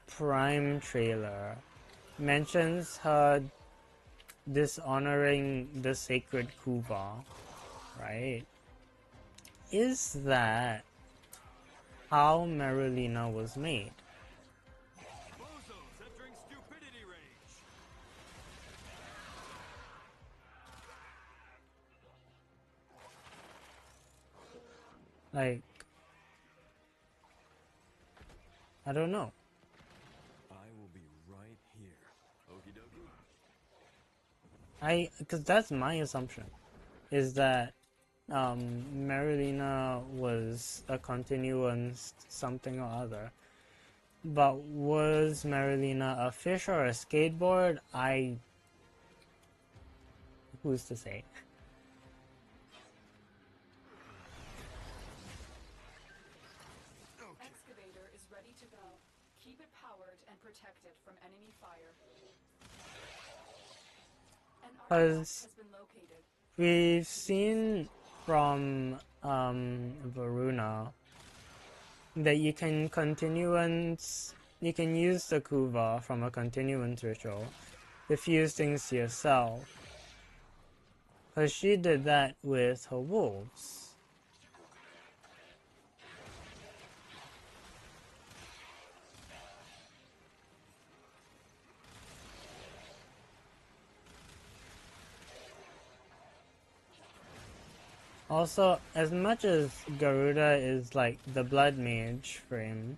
Prime trailer mentions her dishonoring the sacred Kuva, right? Is that how Marilina was made? Bozos entering stupidity range. Like, I don't know. I will be right here. Okie dokie. Because that's my assumption, is that Marilina was a continuance something or other. But was Marilina a fish or a skateboard? Who's to say? Excavator is ready to go. Keep it powered and protect it from enemy fire. An artifact has been located. We've seen from Varuna that you can use the Kuva from a continuance ritual to fuse things to yourself. Because she did that with her wolves. Also, as much as Garuda is like the blood mage frame,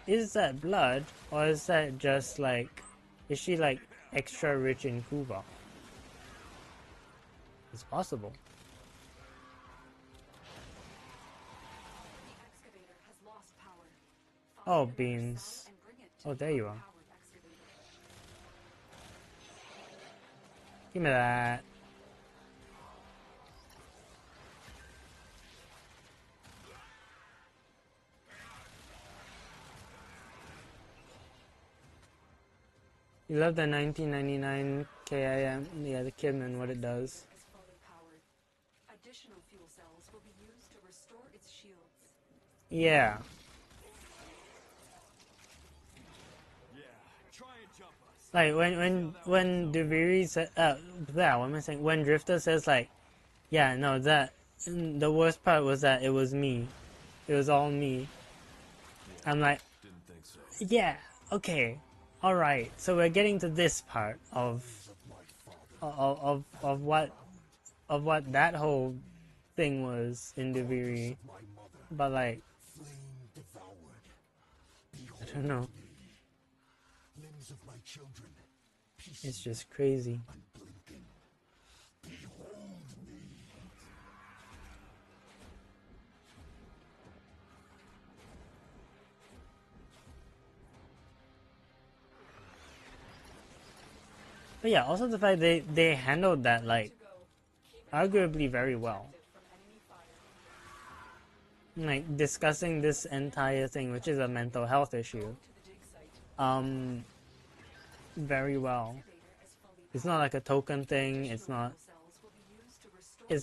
is that blood, or is that just like, is she like extra rich in Kuva? It's possible. The excavator has lost power. Oh, Find another beans. cell and bring it to Oh, the there you are. unpowered excavator. Give me that. You love the 1999 KIM, yeah, the Kim and what it does. Is fully powered. Additional fuel cells will be used to restore its shields. Yeah. Yeah, try and jump us. Like when Deviri said, yeah, what am I saying? When Drifter says like, yeah, no, the worst part was that it was me. It was all me. I'm like, Didn't think so. yeah, okay, all right. So we're getting to this part of what that whole thing was in Deviri, but like, I don't know. Limbs of my children, It's just crazy. unblinking. Behold me. But yeah, also the fact they handled that like arguably very well. Like discussing this entire thing, which is a mental health issue, very well. It's not like a token thing. It's not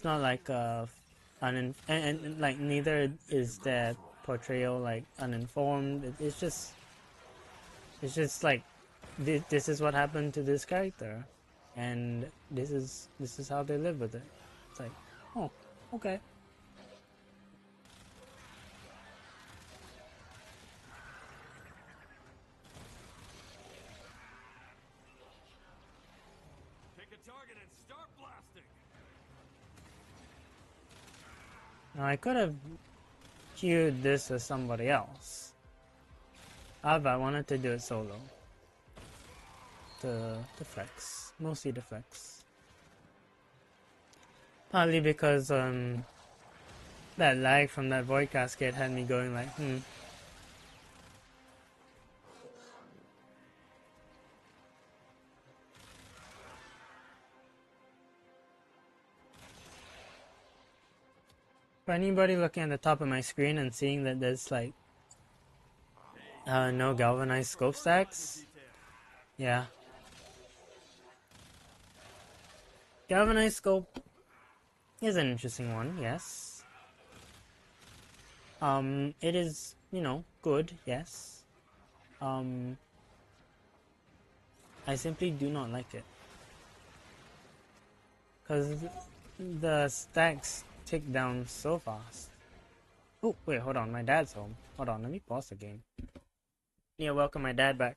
like and like neither is their portrayal like uninformed. It's just like this is what happened to this character, and this is how they live with it. It's like, oh, okay. Pick a target and start blasting. Now I could have queued this as somebody else. However, I wanted to do it solo. To flex, mostly the flex. Partly because that lag from that void cascade had me going like, For anybody looking at the top of my screen and seeing that there's like no galvanized scope stacks, yeah. Galvanized scope is an interesting one, yes. It is, you know, good, yes. I simply do not like it. Because the stacks tick down so fast. Oh, wait, hold on, my dad's home. Hold on, let me pause the game. Yeah, welcome my dad back.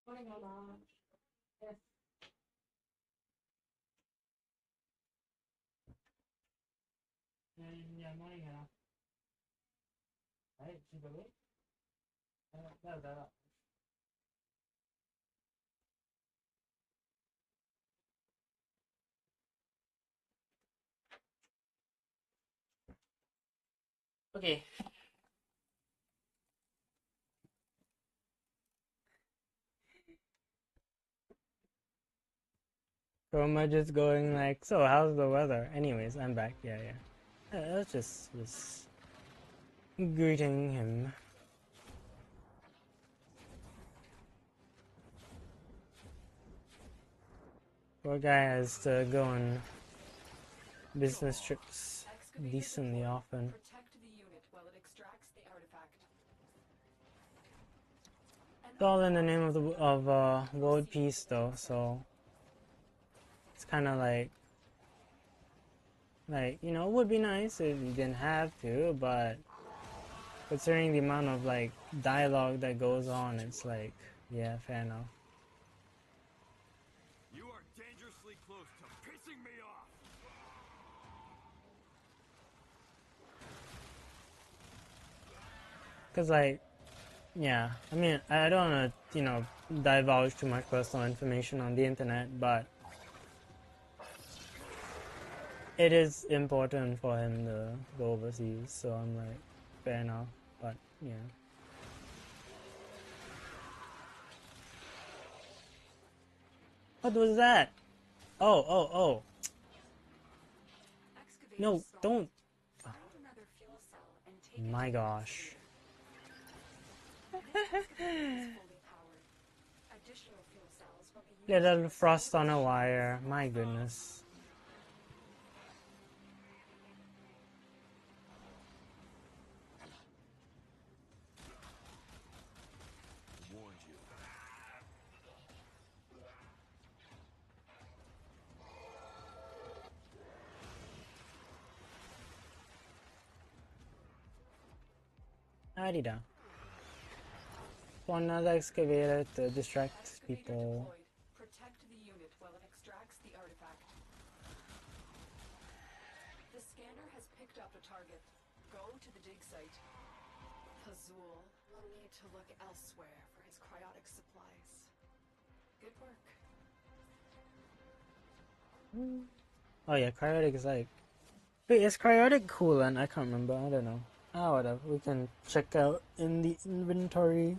Morning, Mama. Yes. Yeah, morning, Right, okay. So am I just going like, so how's the weather? Anyways, I'm back. Yeah. I was just greeting him. Poor guy has to go on business trips decently often. Protect the unit while it extracts the artifact. It's all in the name of the world peace, though. So it's kind of like you know, it would be nice if you didn't have to, but considering the amount of like dialogue that goes on, it's like, yeah, fair enough. You are dangerously close to pissing me off. Cause like, yeah, I mean, I don't want to, you know, divulge too much personal information on the internet, but it is important for him to go overseas, so I'm like, fair enough, but yeah. What was that? Oh. No, don't. My gosh. Little frost on a wire, my goodness. Warned you. Adida. Spawn another excavator to distract Excavator people. deployed. Protect the unit while it extracts the artifact. The scanner has picked up a target. Go to the dig site. Pazul will need to look elsewhere for his cryotic supplies. Good work. Oh yeah, cryotic is like... Wait, is cryotic coolant? I can't remember, I don't know. Ah, whatever, we can check out in the inventory.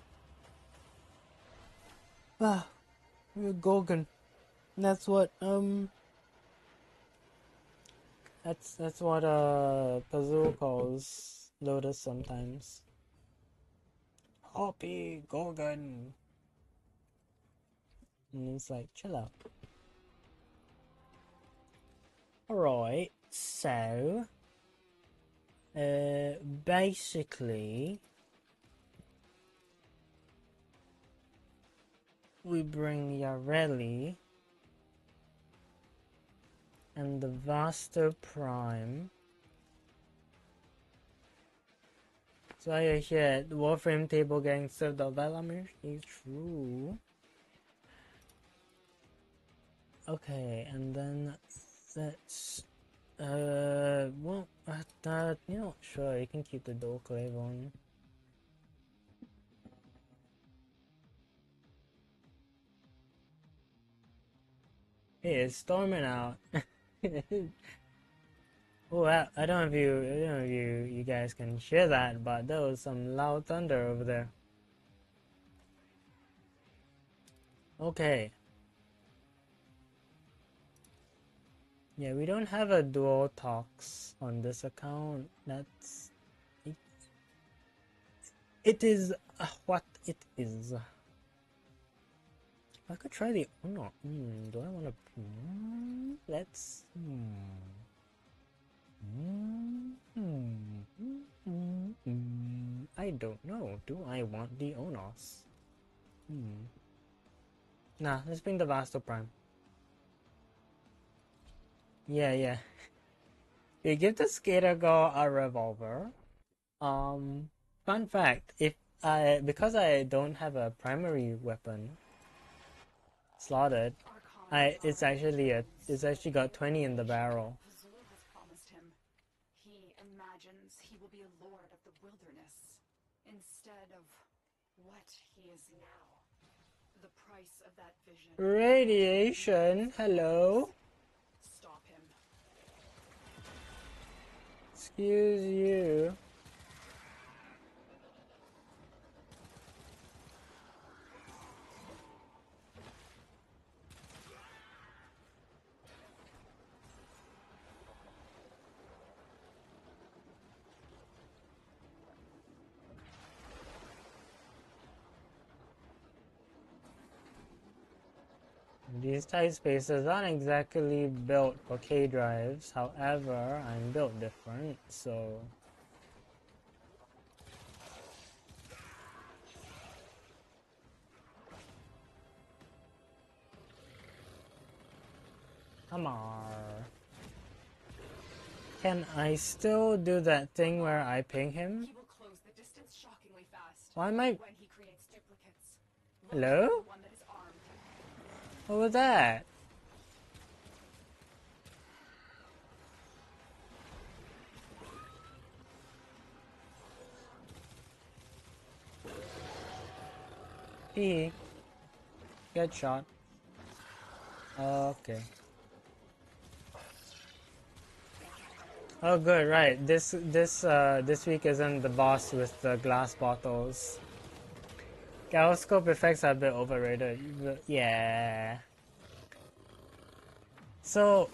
Ah, we're Gorgon. That's what, that's what, Pazul calls Lotus sometimes. Hoppy, Gorgon. And it's like, chill out. Alright, so... basically... We bring Yareli and the Vaster Prime. So I hear the Warframe table getting served out Valamir is true. Okay, and then that's well, you know, sure, you can keep the door clave on. Hey, it's storming out. Oh, I don't know if you guys can hear that, but there was some loud thunder over there. Okay. Yeah, we don't have a dual talks on this account. That's it. It is what it is. I could try the Uno. Do I want to? Let's. I don't know. Do I want the Onos? Nah, let's bring the Vasto Prime. Yeah. You give the skater girl a revolver. Fun fact: because I don't have a primary weapon slotted, it's actually got 20 in the barrel. Pazul has promised him. He imagines he will be a lord of the wilderness instead of what he is now. The price of that vision. Radiation, hello. Stop him. Excuse you. These tight spaces aren't exactly built for K drives, however, I'm built different, so... Come on. Can I still do that thing where I ping him? He will close the distance shockingly fast. Why am I... When he creates duplicates. Hello? The one that is armed. What was that? He get shot. Okay. Oh good, right. This week isn't the boss with the glass bottles. Gyroscope effects are a bit overrated. Yeah. So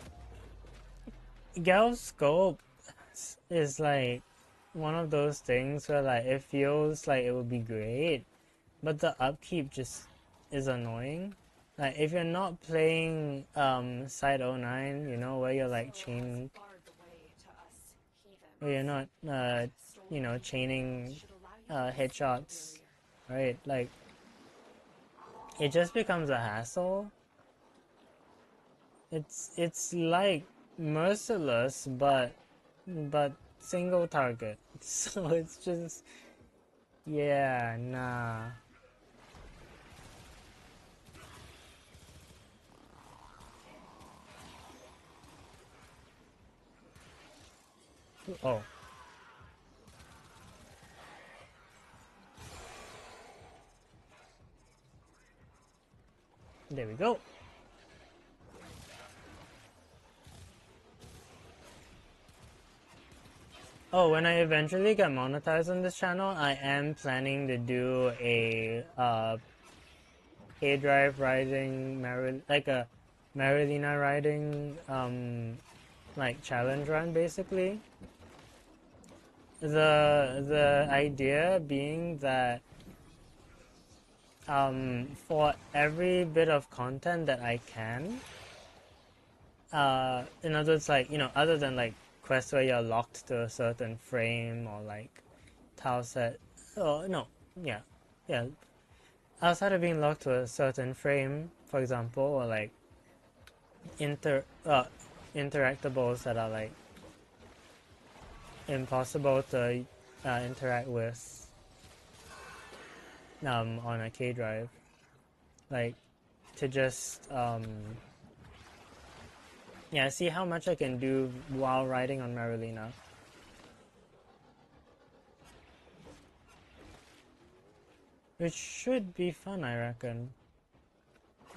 gyroscope is like one of those things where like it feels like it would be great, but the upkeep just is annoying. Like if you're not playing Side 09, you know, where you're like chaining, where you're not you know, chaining headshots, right? Like it just becomes a hassle. It's like merciless but single target. So it's just Yeah, nah. Oh. There we go. Oh, when I eventually get monetized on this channel, I am planning to do a K-Drive riding like a Marilina riding like challenge run basically. The idea being that for every bit of content that I can, in other words, like, you know, other than like quests where you're locked to a certain frame or like tile set, oh no, yeah, yeah, outside of being locked to a certain frame, for example, or like interactables that are like impossible to interact with on a K drive, like to just yeah, see how much I can do while riding on Marilina. Which should be fun, I reckon.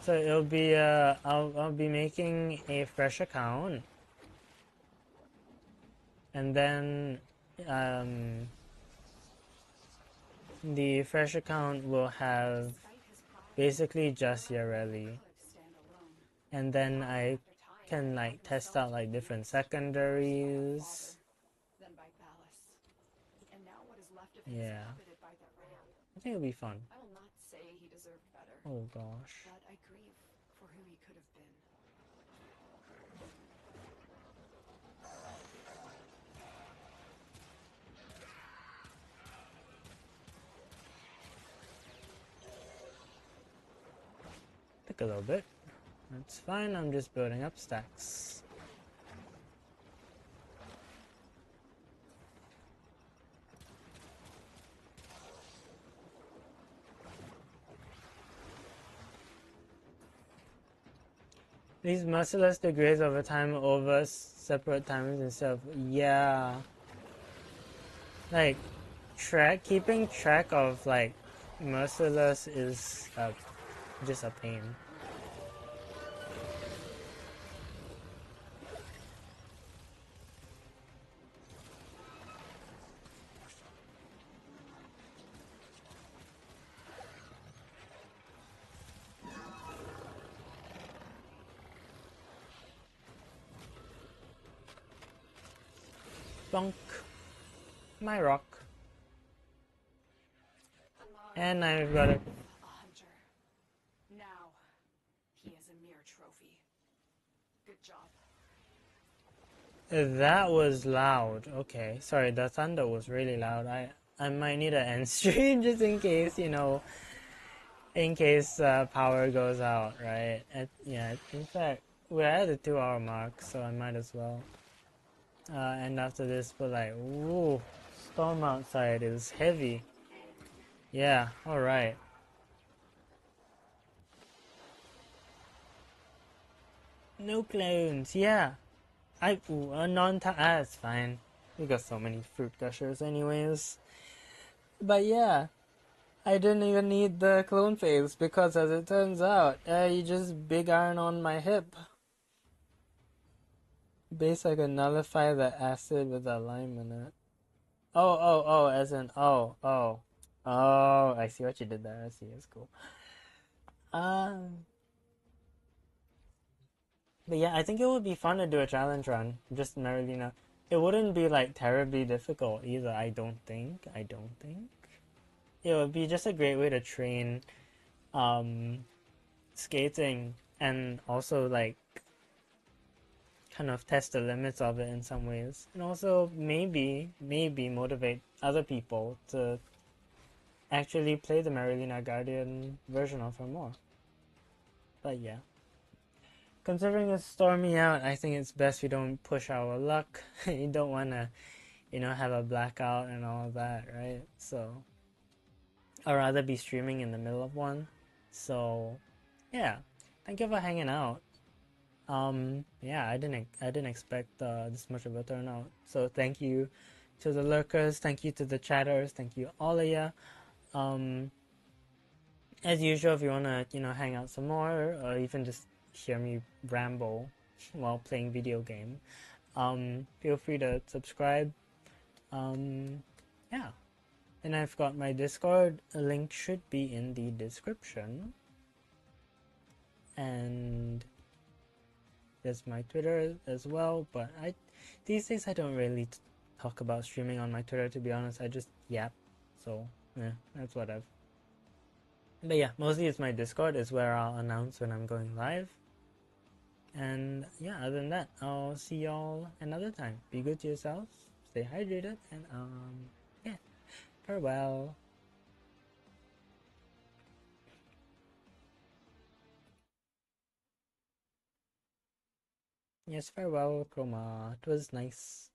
So it'll be I'll be making a fresh account, and then the fresh account will have basically just Yareli, and then I can like test out like different secondaries. Yeah, I think it'll be fun. I will not say he deserved better, Oh gosh. but I grieve for who he could have been. Took a little bit. That's fine, I'm just building up stacks. These merciless degrades over time over separate times instead of, yeah. Like, keeping track of, like, merciless is just a pain. Bonk. My rock. And I've got it. A hunter. Now, he is a mere trophy. Good job. That was loud. Okay, sorry, the thunder was really loud. I might need an end stream just in case, you know, in case power goes out, right? Yeah, in fact, we're at the 2 hour mark, so I might as well. And after this, but like, ooh, storm outside is heavy. Yeah, alright. No clones, yeah. Ooh, a it's fine. We got so many fruit gushers anyways. But yeah, I didn't even need the clone phase because as it turns out, you just big iron on my hip. Base I can nullify the acid with a lime in it. Oh, as in, oh, I see what you did there. I see, it's cool. But yeah, I think it would be fun to do a challenge run, just Marilina. It wouldn't be like terribly difficult either, I don't think. It would be just a great way to train skating and also like kind of test the limits of it in some ways. And also maybe motivate other people to actually play the Marilina Guardian version of her more. But yeah. Considering it's stormy out, I think it's best we don't push our luck. You don't want to, you know, have a blackout and all of that, right? So, I'd rather be streaming in the middle of one. So, yeah, thank you for hanging out. Yeah, I didn't expect this much of a turnout. So thank you to the lurkers, thank you to the chatters, thank you all of ya. As usual, if you wanna hang out some more, or even just hear me ramble while playing video game, feel free to subscribe. Yeah, and I've got my Discord. A link should be in the description, and there's my Twitter as well. But these days I don't really talk about streaming on my Twitter. To be honest, I just yap. So yeah, that's what I've. But yeah, mostly it's my Discord is where I'll announce when I'm going live. And yeah, other than that, I'll see y'all another time. Be good to yourselves, stay hydrated, and yeah, farewell. Yes, farewell, Chroma. It was nice.